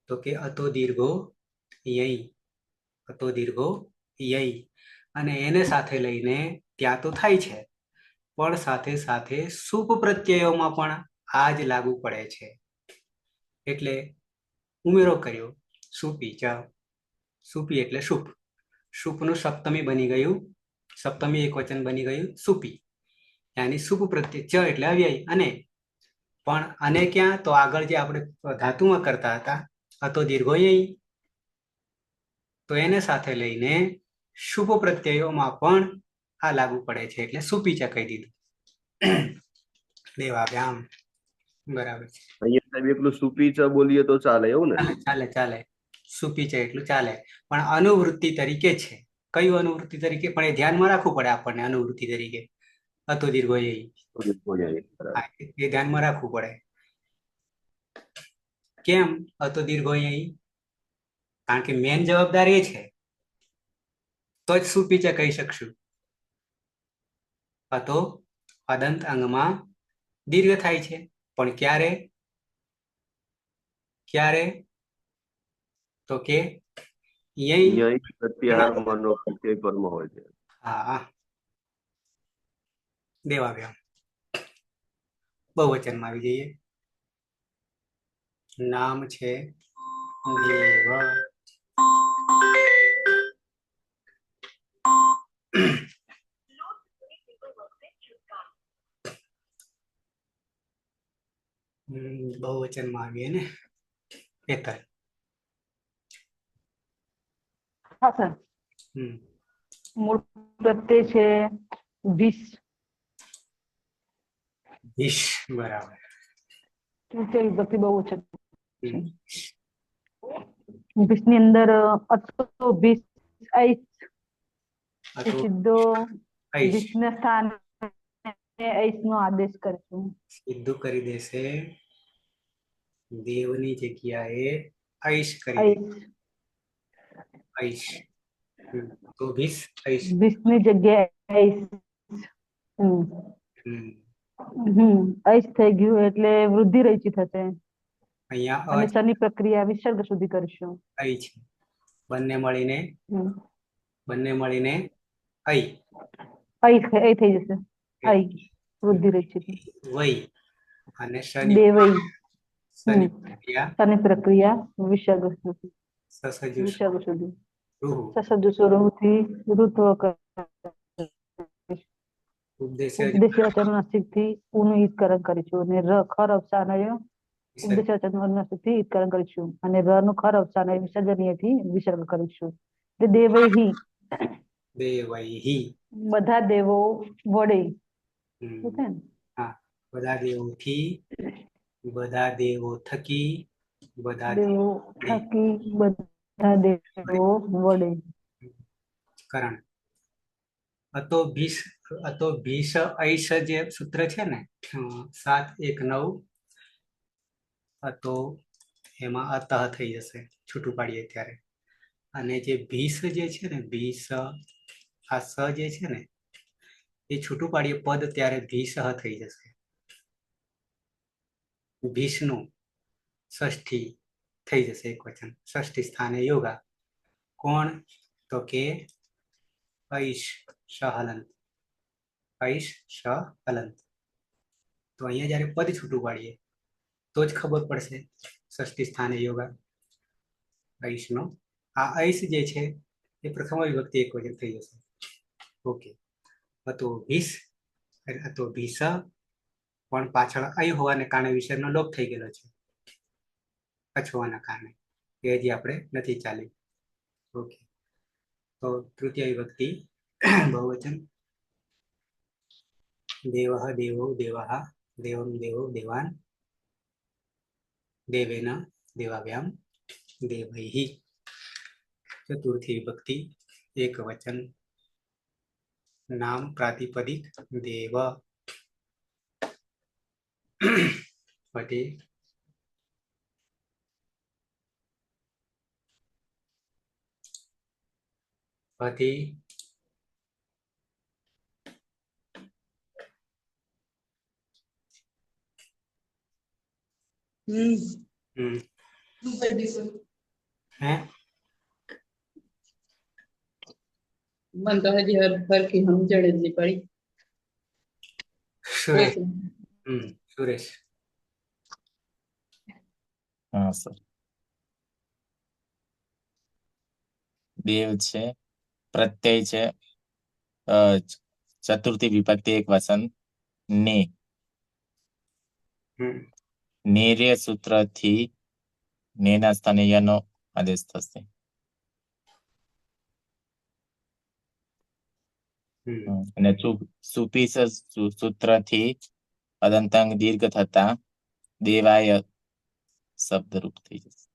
તો કે અતો દીર્ઘો યઈ, અતો દીર્ઘો યઈ, અને એને સાથે લઈને ત્યાં તો થાય છે, પણ સાથે સાથે સુપ પ્રત્યયોમાં પણ આ જ લાગુ પડે છે. એટલે ઉમેરો કર્યો. સુપી ચ, સુપી એટલે સુપ. સુપનું સપ્તમી બની ગયું, સપ્તમી એકવચન બની ગયું સુપી. યાની સુપ પ્રત્યય, ચ એટલે અવ્યય. અને પણ અને ક્યાં? તો આગળ જે આપણે ધાતુમાં કરતા હતા અતો દીર્ઘો યઈ, તો એને સાથે લઈને શુભ પ્રત્યયોમાં પણ આ લાગુ પડે છે, એટલે સુપીચા કહી દીધું. દેવાભ્યામ. બરાબર છે. અહીંયા સાહેબ એકલું સુપી ચ બોલીએ તો ચાલે એવું ને? ચાલે ચાલે, સુપીચા એટલું ચાલે, પણ અનુવૃત્તિ તરીકે છે. કયું અનુવૃત્તિ તરીકે? પણ એ ધ્યાનમાં રાખવું પડે આપણને. અનુવૃત્તિ તરીકે અતો દીર્ઘો યઈ, એ ધ્યાનમાં રાખવું પડે. કેમ અતો દીર્ઘો યઈ? કારણ કે મેન જવાબદાર એ છે, તો જ સુપીચા કહી શકશું. અતો અદંત અંગમાં દીર્ઘ થાય છે, પણ ક્યારે? ક્યારે? તો કે યઈ પ્રત્યાહારમાંનો પ્રત્યય કર્મ હોય છે. હા, દેવાભ્યામ. બહુવચનમાં આવી જઈએ. નામ છે દેવ. બહુવચનમાં આવીએ ને. પેતર. હા સર. મૂળ પ્રત્યય છે વિષ. વિષ. બરાબર. તૃતીય વિભક્તિ બહુવચન છે. વિષની અંદર અતો વિષ ઐસ સીધો વિષના સ્થાને ઐસ નો આદેશ કરશું. સીધું કરી દેશે. દેવની જગ્યાએ ઐશ કરી દે. ઐશ. તો વિષ ઐશ. વિષની જગ્યાએ ઐસ. ઐસ થઈ ગયું એટલે વૃદ્ધિ રચી થશે. અહીંયા અને સની પ્રક્રિયા વિસર્ગ સુધી કરશું. ઐ છે. બંને મળીને ઐ. ઐ થઈ જશે. ઐ વૃદ્ધિ રચી. વૈ. અને શની દેવૈ શની પ્રક્રિયા શની પ્રક્રિયા વિસર્ગ સુધી સસજુ વિસર્ગ સુધી રૂહ સસજુ સ્વરૂપથી ઋત્વ ઉપદેશ્ય ઉપદેશ્યાચર નાસિકથી ઊનું ઈતકરણ કરીશું અને ર ખર અવસાનય વિસર્ગ ઉપદેશ્યાચર નાસિકથી ઈતકરણ કરીશું અને ર નું ખર અવસાનય વિસર્જનીયથી વિસર્ગ કરીશું એટલે દેવૈહિ દેવૈહિ બધા દેવો વડે હમ. શું છે ને હા બધા દેવોથી બધા દેવો થકી બધા દેવો દેવ થકી બધા દેવો વડે કરણ અતો ભીષ ઐષ જે સૂત્ર છે ને 7-1-9 અતો એમાં અતઃ થઈ જશે છૂટું પાડીએ ત્યારે અને જે ભીષ જે છે ને ભીષ આ સ જે છે ને એ છૂટું પાડીએ પદ ત્યારે ભીષ થઈ જશે ભીષનું ષષ્ઠી થઈ જશે એક વચન ષષ્ઠી સ્થાને યોગા કોણ તો કે ઐશ હલંત ઐશ હલંત તો અહીંયા જયારે પદ છૂટું પાડીએ તો જ ખબર પડશે ષષ્ઠી સ્થાને યોગા ઐશનો આ ઐશ જે છે એ પ્રથમ વિભક્તિ એક વચન થઈ જશે ઓકે તો ભીષ પણ પાછળ અય હોવાને કારણે વિષયનો લોપ થઈ ગયેલો છે અછવાના કારણે એ હજી આપણે નથી ચાલી ઓકે તો તૃતીય વિભક્તિ બહુવચન દેવઃ દેવો દેવઃ દેવમ દેવો દેવાન દેવેન દેવાભ્યામ દેવૈહિ ચતુર્થી વિભક્તિ એક વચન નામ પ્રાતિપદિક દેવ પછી પતિ હે મને તો હજી હરખી સમજણ જ નહીં પડી સુરેશ સુરેશ હા સર દેવ છે પ્રત્યય છે ચતુર્થી વિભક્તિ એક વચન ને નેર્ય સૂત્રથી નેના સ્થાને યનો આદેશ થશે અને સુપીસ સૂત્રથી અદંતાંગ દીર્ઘ થતા દેવાય શબ્દરૂપ થઈ જશે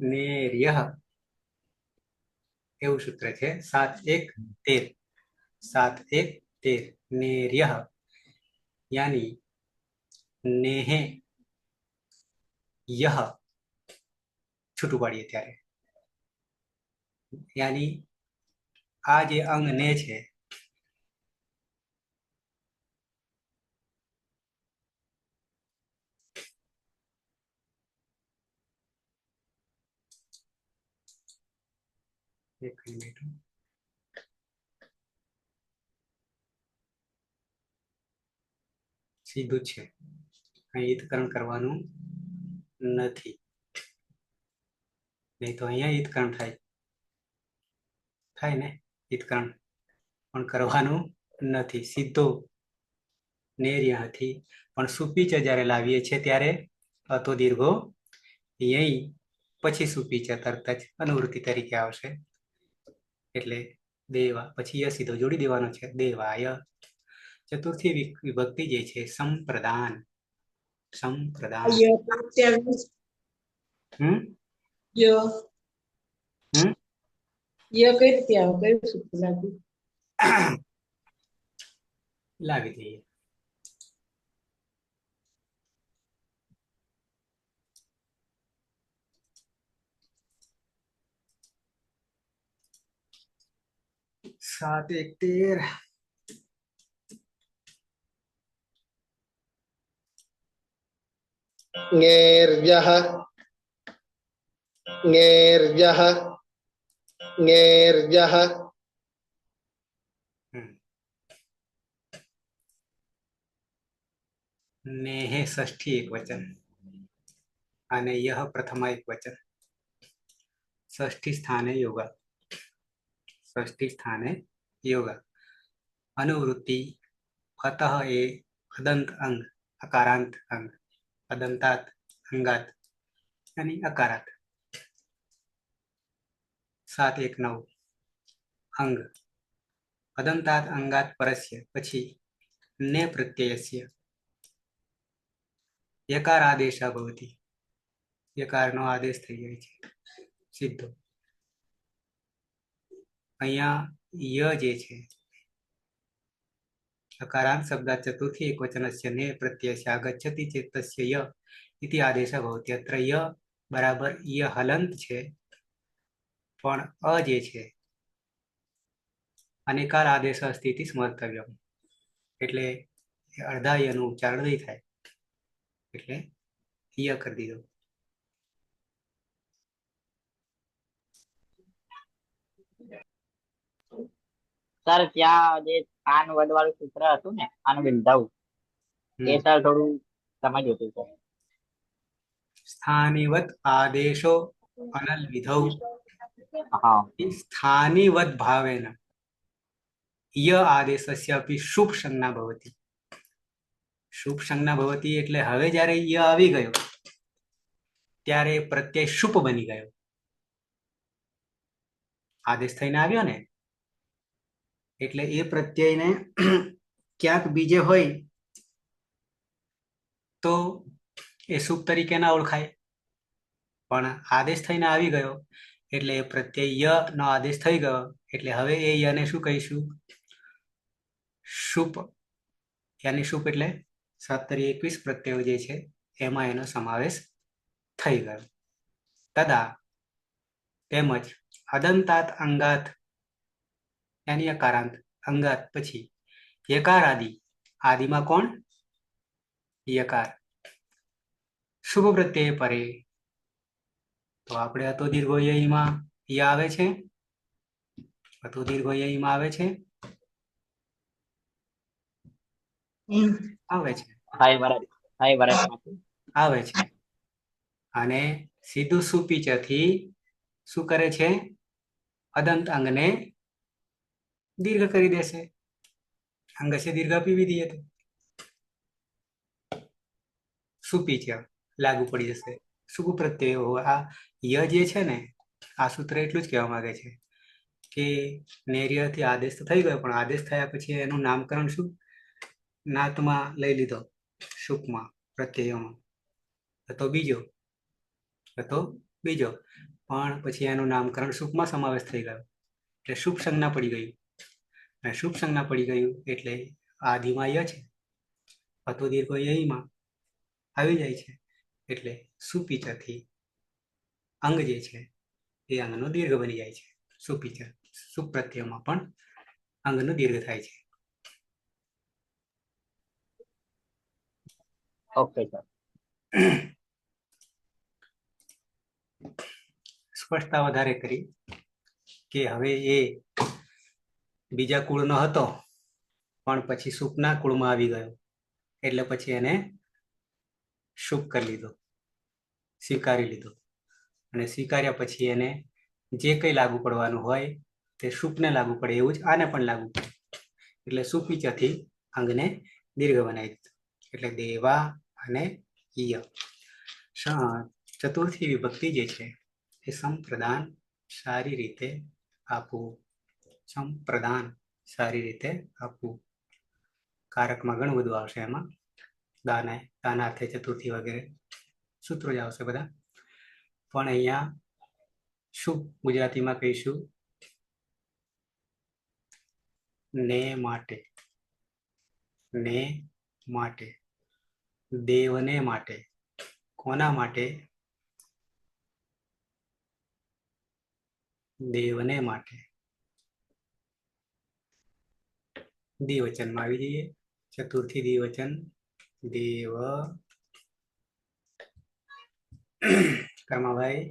નેર્ય એવું સૂત્ર છે 7-1-13 7-1-13 નેર્ય यानी नेहे यह છૂટું પાડીએ ત્યારે यानी આ જે અંગ ને છે એક મિનિટ સીધું છે અહીં ઈતકરણ કરવાનું નથી નહીં તો અહીંયા ઈતકરણ થાય ને ઈતકરણ પણ કરવાનું નથી સીધો નેર્યથી પણ સુપીચ જ્યારે લાવીએ છીએ ત્યારે અતો દીર્ઘો અહીં પછી સુપીચ તરત જ અનુવૃત્તિ તરીકે આવશે એટલે દેવા પછી ય સીધો જોડી દેવાનો છે દેવાય ચતુર્થી વિભક્તિ જે છે સંપ્રદાન સંપ્રદાન લાવી દઈએ सात एक 13 ङेर्यः ङेर्यः ङेर्यः नेः षष्ठी एक वचन અને યહ પ્રથમા એક વચન. ષષ્ઠી સ્થાને યોગા. ષષ્ઠી સ્થાને યોગા. અનુવૃત્તિ અતઃ એ અદંત અંગ અકારાંત અંગ અદંતાત અંગાત અને અકારાત. 7-1-9 અંગ અદંતાત અંગાત પરસ્ય પછી ને પ્રત્યયસ્ય યકાર આદેશ ભવતિ. યકારનો આદેશ થઈ જાય છે સીધો. અહીંયા ય જે છે અકારાંત શબ્દાત ચતુર્થી એકવચનસ્ય ને પ્રત્યયસ્ય આગચ્છતિ ચેત તસ્ય ય ઇતિ આદેશः ભવતિ. અત્ર ય બરાબર ય હલંત છે પણ અ જે છે અનેકાર આદેશ અસ્તિ ઇતિ સ્મર્તવ્યમ. એટલે અડધા યનું ઉચ્ચારણ નહીં થાય એટલે ય કરી દીધો. સર ત્યાં જે સ્થાન વદ વાળું સૂત્ર હતું ને આનું વિંધાવું એ સર થોડું સમજ હતું સર. સ્થાનિવત આદેશો અનલ વિધૌ હા સ્થાનિવત ભાવેન ય આદેશસ્ય અપી શુભ સંજ્ઞા ભવતિ. શુભ સંજ્ઞા ભવતિ એટલે હવે જ્યારે ય આવી ગયો ત્યારે પ્રત્યય શુપ બની ગયો. આદેશ થઈને આવ્યો ને એટલે એ પ્રત્યયને ક્યાંક બીજે હોય તો એ શુપ તરીકે ના ઓળખાય, પણ આદેશ થઈને આવી ગયો એટલે એ પ્રત્યય ય નો આદેશ થઈ ગયો એટલે હવે એ યને શું કહીશું? શુપ. યાની શુપ એટલે 7-21 પ્રત્યયો જે છે એમાં એનો સમાવેશ થઈ ગયો. તદા તેમજ અદંતાત અંગાત યાની અકારાંત અંગાત પછી યકાર આદિ. આદિમાં કોણ? યકાર. શુભ પ્રત્યય પરે તો આપણે અતો દીર્ઘો યમાં ય આવે છે. અતો દીર્ઘો યમાં આવે છે આવે છે આવે છે. અને સીધું સુપીચથી શું કરે છે? અદંત અંગને દીર્ઘ કરી દેશે. અંગ છે દીર્ઘ આપી દીધી હતી. સુપીચ લાગુ પડી જશે. શુભ પ્રત્યય આ ય જે છે ને આ સૂત્ર એટલું જ કહેવા માંગે છે કે નેર્યથી આદેશ તો થઈ ગયો પણ આદેશ થયા પછી એનું નામકરણ શું? નાતમાં લઈ લીધો. શુભમાં પ્રત્યયોમાં તો બીજો પણ પછી એનું નામકરણ શુભમાં સમાવેશ થઈ ગયો એટલે શુભ સંજ્ઞા પડી ગયું. અને શુભ સંજ્ઞા પડી ગયું એટલે આદિમાં ય છે અતો દીર્ઘો યમાં આવી જાય છે એટલે સુપીચથી અંગ જે છે એ અંગનો દીર્ઘ બની જાય છે. સુપીચ સુપ્રત્યયમાં પણ અંગનો દીર્ઘ થાય છે. Okay sir. સ્પષ્ટતા વધારે કરી કે હવે એ બીજા કુળનો હતો પણ પછી સુપના કુળમાં આવી ગયો એટલે પછી એને શુભ કરી લીધો, સ્વીકારી લીધો. અને સ્વીકાર્યા પછી એને જે કંઈ લાગુ પડવાનું હોય તે શુભને લાગુ પડે એવું જ આને પણ લાગુ પડે એટલે સુપીચથી અંગને દીર્ઘ બનાવી દીધો. એટલે દેવા અને ય. ચતુર્થી વિભક્તિ જે છે એ સંપ્રદાન સારી રીતે આપવું. સંપ્રદાન સારી રીતે આપવું. કારકમાં ઘણું બધું આવશે એમાં. દાનાર્થે ચતુર્થી વગેરે સૂત્રો જ આવશે બધા. પણ અહીંયા શું ગુજરાતીમાં કહીશું? ને માટે. ને માટે. દેવને માટે. કોના માટે? દેવને માટે. દ્વિવચનમાં આવી જઈએ. ચતુર્થી દ્વિવચન દેવ. કર્માભાઈ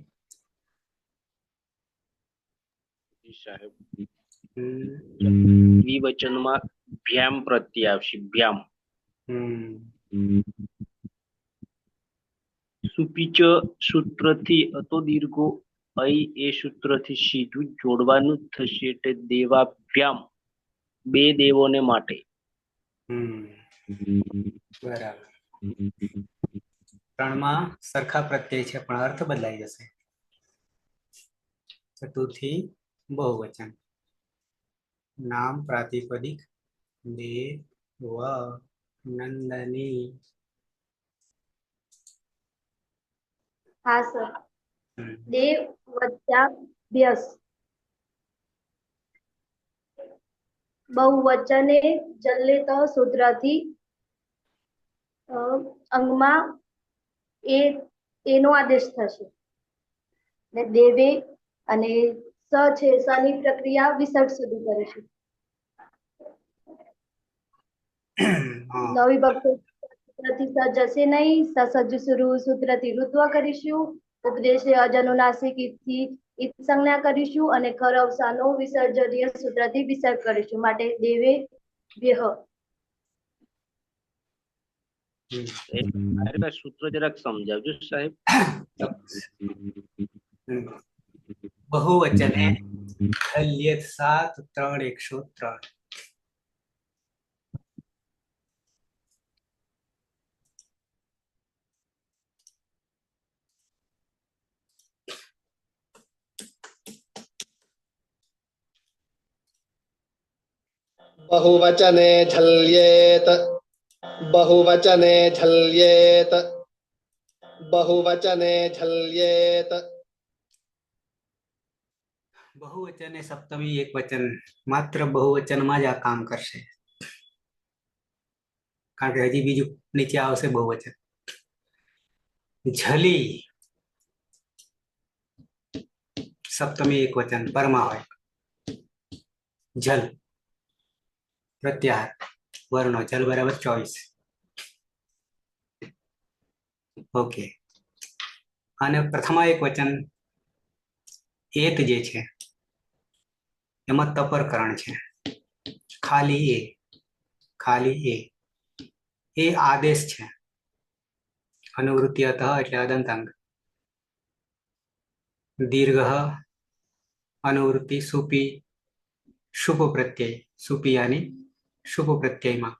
સાહેબ દ્વિવચનમાં ભ્યામ પ્રત્યય આવશે. ભ્યામ. સુપીચ સૂત્રથી અતો દીર્ઘો અહીં એ સૂત્રથી સીધું જોડવાનું જ થશે એટલે દેવાભ્યામ બે દેવોને માટે. બરાબર. 3 માં સરખા પ્રત્યય છે પણ અર્થ બદલાઈ જશે. ચતુર્થી બહુવચન. નામ પ્રાતિપદિક દેવ નંદની. હા સર. હમ. દેવ વત્તા વ્યસ બહુવચને જલ્લિત સૂત્રથી અંગમાં એનો આદેશ થશે ને દેવે અને સ છે સની પ્રક્રિયા વિસર્ગ સુધી કરીશું. હા. નવી ભક્તિ સૂત્રથી સ જશે નહીં. સસજ્જ શુરુ સૂત્રથી ઋત્વ કરીશું. ઉપદેશે અજનુનાસિક ઈથી ઈત સંજ્ઞા કરીશું અને ખર અવસાનો વિસર્જનીય સૂત્રથી વિસર્ગ કરીશું. માટે દેવે વ્યહ. સૂત્ર જરાક સમજાવજો સાહેબ. બહુવચને હલ્યેત 7 3 103. बहुवचने झल्येत बहुवचने झल्येत बहुवचने झल्येत. બહુવચન એ સપ્તમી એક વચન માત્ર બહુવચનમાં જ આ કામ કરશે કારણ કે હજી બીજું નીચે આવશે બહુવચન. ઝલી સપ્તમી એક વચન પરમાં હોય. જલ પ્રત્યાહાર વર્ણો જલ બરાબર 24. ઓકે. અને પ્રથમા એક વચન એત જે છે એમાં તપરકરણ છે. ખાલી એ આદેશ છે. અનુવૃત્તિ અતઃ એટલે અદંતાંગ. દીર્ઘ અનુવૃત્તિ સુપી શુપ પ્રત્યય સુપિયાની શુપ પ્રત્યયમાં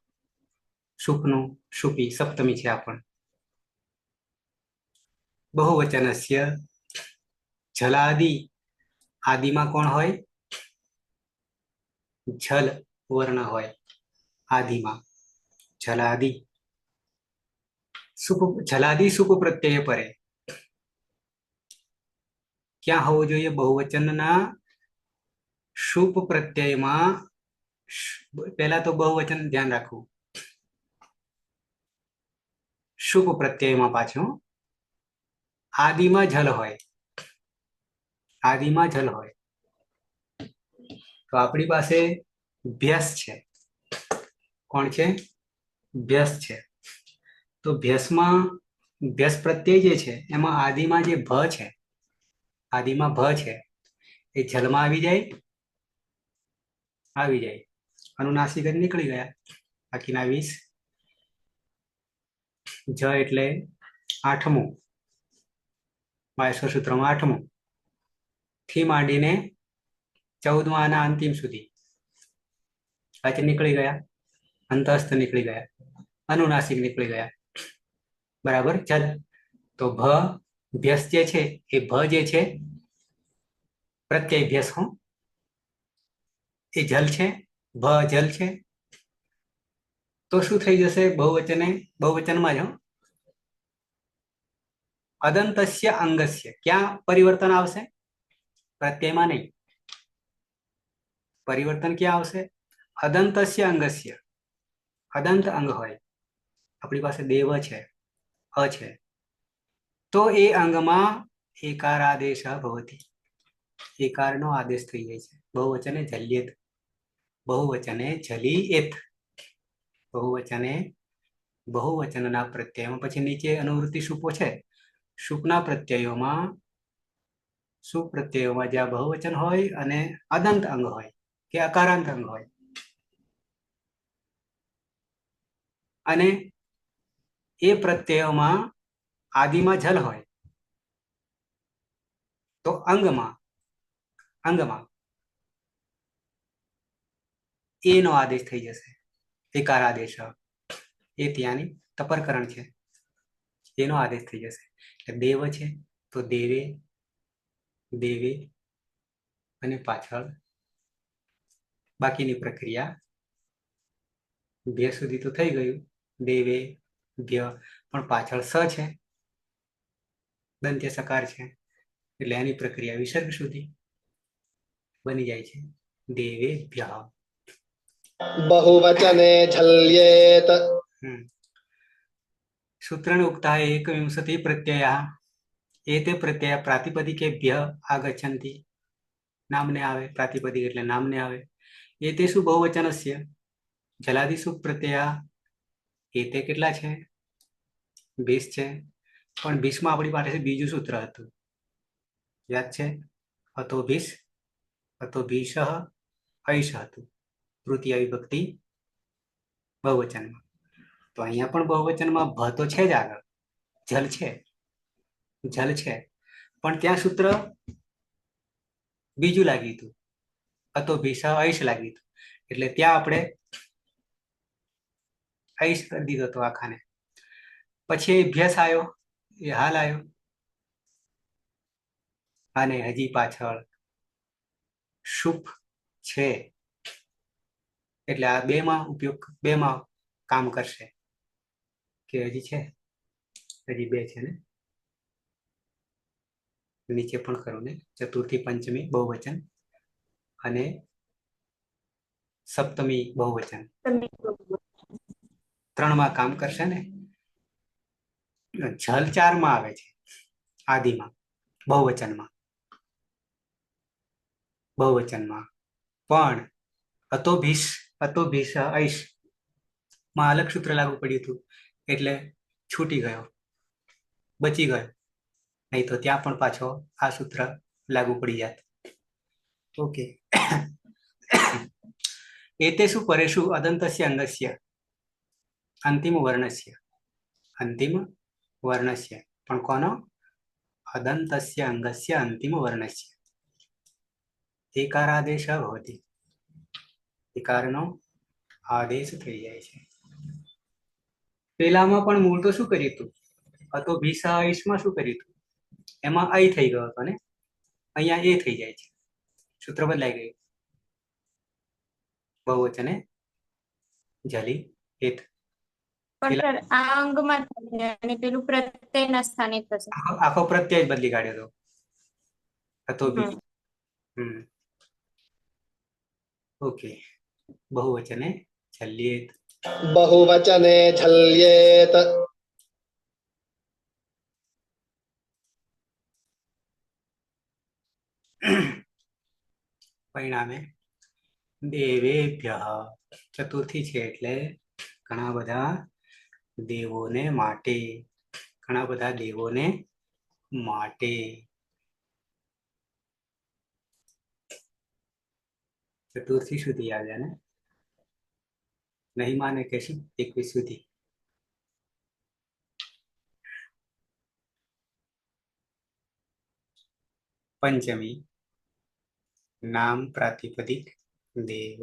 શુપનું શુપી સપ્તમી છે. આ પણ બહુવચનસ્ય જલાદિ આદિમાં કોણ હોય? જલ વર્ણ હોય આદિમાં. જલાદિ જલાદિ સુપ પ્રત્યય પરે ક્યાં હોવું જોઈએ? બહુવચનના શુપ પ્રત્યયમાં. પહેલા તો બહુવચન ધ્યાન રાખવું. શુપ પ્રત્યયમાં પાછું આદિમાં જલ હોય. આદિમાં જલ હોય તો આપણી પાસે ભ્યસ છે. કોણ છે? ભ્યસ છે. તો ભ્યસમાં ભ્યસ પ્રત્યય જે છે એમાં આદિમાં જે ભ છે આદિમાં ભ છે એ જલમાં આવી જાય. અનુનાસિક જ નીકળી ગયા. બાકીના 20 જ એટલે 8મું 22 સૂત્રમાં 8મું થી માંડીને 14મા આના અંતિમ સુધી આજે નીકળી ગયા. અંતસ્થ નીકળી ગયા. અનુનાસિક નીકળી ગયા. બરાબર. ચાલ તો ભ ભ્યસ જે છે એ ભ જે છે પ્રત્યય ભ્યસ એ જલ છે. ભ જલ છે તો શું થઈ જશે? બહુવચનમાં જ અદંતસ્ય અંગસ્ય. ક્યાં પરિવર્તન આવશે? પ્રત્યયમાં નહીં. પરિવર્તન ક્યાં આવશે? અદંતસ્ય અંગસ્ય. અદંત અંગ હોય. આપણી પાસે દેવ છે અ છે તો એ અંગમાં એકાર આદેશ ભવતી. એકારનો આદેશ થઈ જાય છે. બહુવચને જલ્યેત. બહુવચને જલીએત. બહુવચનના પ્રત્યયમાં પછી નીચે અનુવૃત્તિ શુપો છે. શુપના પ્રત્યયોમાં જ્યાં બહુવચન હોય અને અદંત અંગ હોય કે અકારાંત અંગ હોય અને એ પ્રત્યયોમાં આદિમાં જલ હોય તો અંગમાં એનો આદેશ થઈ જશે, એકાર આદેશ. એ ત્યાંની તપરકરણ છે, એનો આદેશ થઈ જશે. એટલે દેવ છે તો દેવે, દેવે અને પાછળ બાકીની પ્રક્રિયા ભ્ય સુધી તો થઈ ગયું, દેવે ભ્ય, પણ પાછળ સ છે, દંત્ય સકાર છે, એટલે એની પ્રક્રિયા વિસર્ગ સુધી બની જાય છે દેવે ભ્ય. बहुवचने झल्येत सूत्रेण उक्ताः एकविंशतिः प्रत्ययाः एते प्रत्यय प्रातिपदिकेभ्यः आगच्छन्ति. नामने आवे, प्रातिपदिक એટલે નામને આવે. એતેષુ બહુવચનસ્ય જલાદિષુ પ્રત્યયા. એતે કેટલા છે? 20 છે. પણ 20 માં આપણી પાસે બીજું સૂત્ર હતું, યાદ છે? અતો 20, અતો 20 ऐष હતું, તૃતીય વિભક્તિ બહુવચનમાં. તો અહીંયા પણ બહુવચનમાં ભ તો છે જ આગળ, જલ છે, પણ ત્યાં સૂત્ર બીજું લાગ્યું હતું, અતો ભીષા ऐष લાગ્યું હતું, એટલે ત્યાં આપણે ऐष કરી દીધો હતો આખાને. પછી અભ્યાસ આવ્યો, એ હાલ આવ્યો, અને હજી પાછળ શુભ છે, એટલે આ બેમાં કામ કરશે. કે હજી છે, હજી 2 છે ને, નીચે પણ ખરું ને, ચતુર્થી પંચમી બહુવચન અને સપ્તમી બહુવચન, 3 માં કામ કરશે ને. જલ 4 માં આવે છે, આદિમાં બહુવચનમાં, પણ અતો ભીષ ऐष માં અલગ સૂત્ર લાગુ પડ્યું હતું, એટલે છૂટી ગયો, બચી ગયો. નહીં તો ત્યાં પણ પાછો આ સૂત્ર લાગુ પડી જાત. ઓકે. એતેષુ પરેષુ અદંતસ્ય અંગસ્ય અંતિમ વર્ણસ્ય, પણ કોનો? અદંતસ્ય અંગસ્ય અંતિમ વર્ણસ્ય એકારાદેશ ભવતિ. એકારનો આદેશ થઈ જાય છે. પેલામાં પણ મૂળ તો શું કર્યું હતું? અતો ભીષા ऐषમાં શું કર્યું હતું? એમાં અય થઈ ગયો હતો ને, અહીંયા એ થઈ જાય છે, સૂત્ર બદલાઈ ગયું. બહુવચને જલી એત. પણ સર આ અંગમાં થશે અને પેલું પ્રત્યયના સ્થાને થશે. આખો પ્રત્યય જ બદલી કાઢ્યો હતો, અતો ભીષ. ઓકે. બહુવચને જલ્યેત. बहुवचने झल्येत પરિણામે દેવેભ્ય. ચતુર્થી છે એટલે ઘણા બધા દેવોને માટે, ચતુર્થી સુધી આવ્યા ને, નહીં માને કે શું 21 સુધી. પંચમી નામ પ્રાતિપદિક દેવ.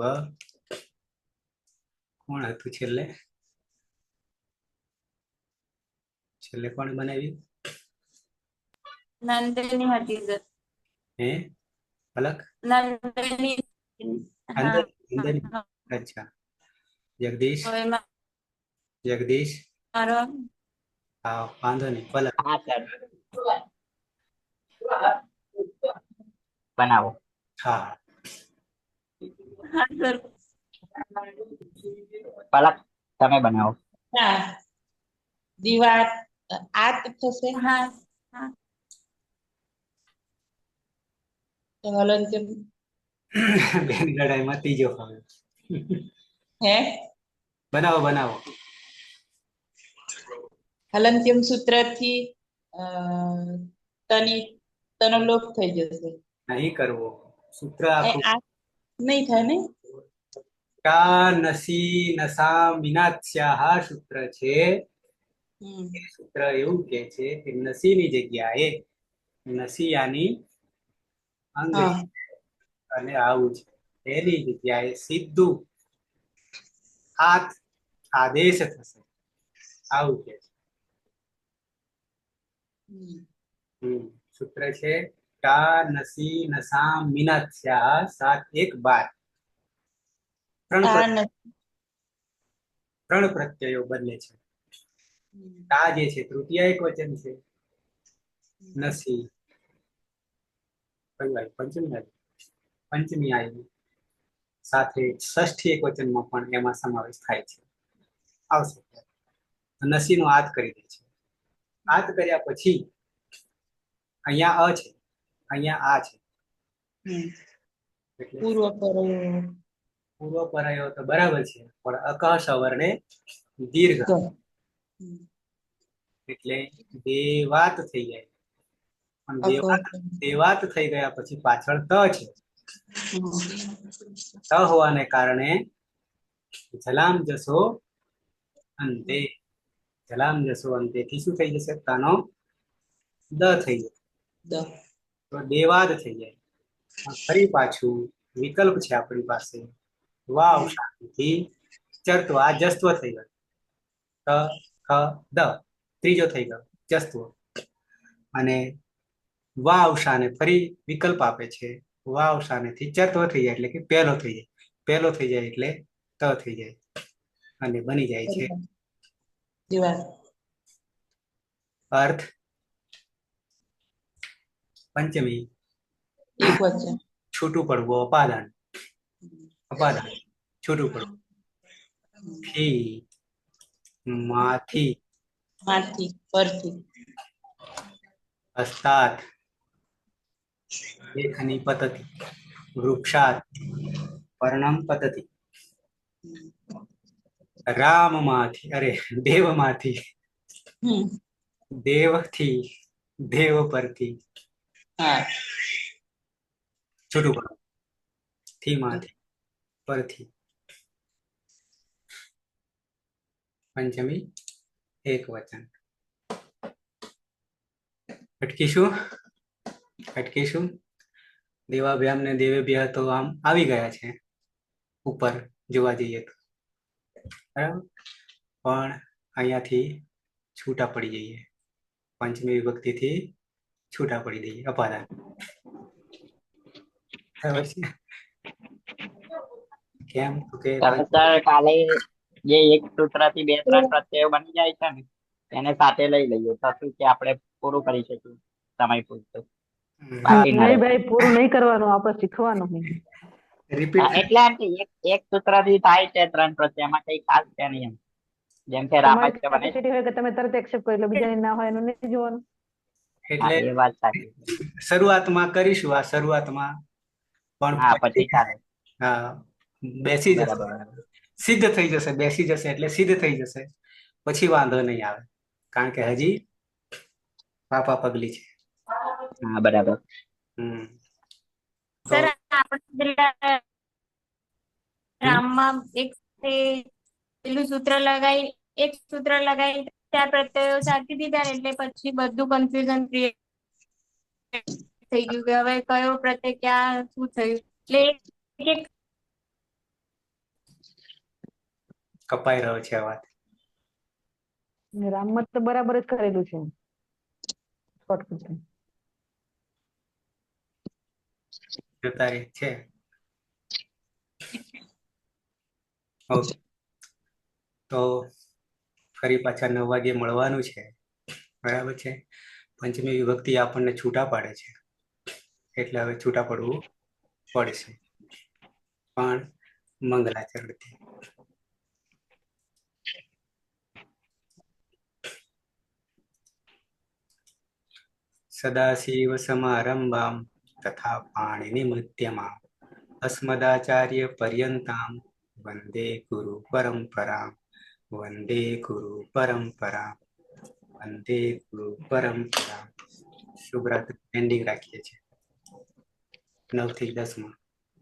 કોણ હતું છેલ્લે કોણ બનાવ્યું? નંદની હતી સર. હે પલક? નંદની. અચ્છા. જગદીશ. મારો હા, વાંધો નહીં. પલક. હા સર, બનાવો. હા, સર. પલક તમે બનાવો. ના દીવાર આત થશે હા તો હલંત્યમ બેન લડાઈમાં ત્રીજો હવે. હે બનાવો. હલંત્યમ સૂત્રથી તનો લોપ થઈ જશે. નહીં કરવો સૂત્ર એ આખું. આ નહીં થાય ને. કા નસી નસા વિનાત્સ્યાહ સૂત્ર છે, હમ એ સૂત્ર એવું કે છે કે નસીની જગ્યાએ નસિયાની અંગ હા છે અને આવું છે. એની જગ્યાએ સીધું હાથ આદેશ થશે, આવું કે છે. સૂત્ર છે કા નસી નસા મિનાથ્યા 7 1 12. આ નથી. ત્રણ પ્રત્યયો બદલે છે. કા જે છે તૃતીય એક વચન છે. નસી પંચમી આવી સાથે ષષ્ઠી એક વચનમાં પણ એમાં સમાવેશ થાય છે, આવશે. નસીનો આદ કરી દે છે. આદ કર્યા પછી અહીંયા અ છે, અહીંયા આ છે, એટલે પૂર્વ કરો. પૂર્વ પરાયો તો બરાબર છે, પણ અકહ સવર્ણે દીર્ઘ એટલે દેવાત થઈ જાય. પણ દેવાત થઈ ગયા પછી પાછળ ત છે. ત હોવાને કારણે જલામ જસો અંતે. જલામ જસો અંતે થી શું થઈ જશે? તનો દ થઈ જશે, તો દેવાદ થઈ જાય. ફરી પાછું વિકલ્પ છે આપણી પાસે, વાવ શાંતિથી ચરતો આ જસ્ત્વ થઈ ગયો. ક ખ દ ત્રીજો થઈ ગયો જસ્ત્વ. અને વાવશાને ફરી વિકલ્પ આપે છે. વાવશાને થી ચત્વ થઈ જાય એટલે કે પહેલો થઈ જાય. પહેલો થઈ જાય એટલે ત થઈ જાય અને બની જાય છે અર્થ પંચમી. એક વચન. છૂટું પડવું અપાદાન. અપાદાન છૂટું પડવું. થી માંથી માંથી પરથી. હસ્તાત લેખની પતતિ. વૃક્ષાત પર્ણમ પતતિ. રામમાંથી અરે દેવમાંથી દેવથી દેવ પરથી હા છૂટું પડવું. થી માંથી પરથી. પંચમી એક વચન. અટકીશું. દેવાભ્યામ ને દેવેભ્યા તો આમ આવી ગયા છે ઉપર જોવા જઈએ તો, બરાબર. પણ અહીંયાથી છૂટા પડી જઈએ. પંચમી વિભક્તિથી છૂટા પડી દઈએ. અપાદાન. બરાબર છે. કેમ કે સર કાલે જે એક સૂત્રથી 2-3 પ્રત્યયો બની જાય છે ને એને સાથે લઈ લઈએ તો શું કે આપણે પૂરું કરી શકીએ સમય પૂરતું. બાકી ના નહીં રહે. ભાઈ, પૂરું નહીં કરવાનું, આપણે શીખવાનું. રિપીટ એટલે એમ કે એક સૂત્રથી થાય છે 3 પ્રત્યય, એમાં કઈ ખાસ છે નહીં એમ. જેમ કે તમારી રામત્ય બને. કેપેસિટી હોય કે તમે તરત એક્સેપ્ટ કરી લો, બીજાની ના હોય એનું નહીં જોવાનું. એટલે એ વાત સાચી. શરૂઆતમાં કરીશું. આ શરૂઆતમાં પણ હા પછી ચાલે. હા બેસી જશે, બરાબર. સિદ્ધ થઈ જશે. બેસી જશે એટલે સિદ્ધ થઈ જશે, પછી વાંધો નહીં આવે. કારણ કે હજી પાપા પગલી છે. હા બરાબર. સર આપણે રામમાં એક પેલું સૂત્ર લગાવી, એક સૂત્ર લગાવી 4 પ્રત્યયો સાચી દીધા ને એટલે પછી બધું કન્ફ્યુઝન ક્રિએટ થઈ ગયું કે હવે કયો પ્રત્યય ક્યાં શું થયું. એટલે એક કપાઈ રહ્યો છે અવાજ. રામમાં તો બરાબર જ કરેલું છે. જતા રહે છે. ઓકે, તો ફરી પાછા 9 વાગે મળવાનું છે. બરાબર છે. પંચમી વિભક્તિ આપણને છૂટા પાડે છે, એટલે હવે છૂટા પડવું પડશે, પણ મંગલાચરણથી. સદાશિવ સમારંભામ તથા પાણીની મધ્યમાં અસ્મદાચાર્ય પર્યંતામ વંદે ગુરુ પરંપરા. વંદે ગુરુ પરંપરા. વંદે ગુરુ પરંપરા. શુભરાત્રી એન્ડિંગ રાખીએ છીએ 9 થી 10 માં.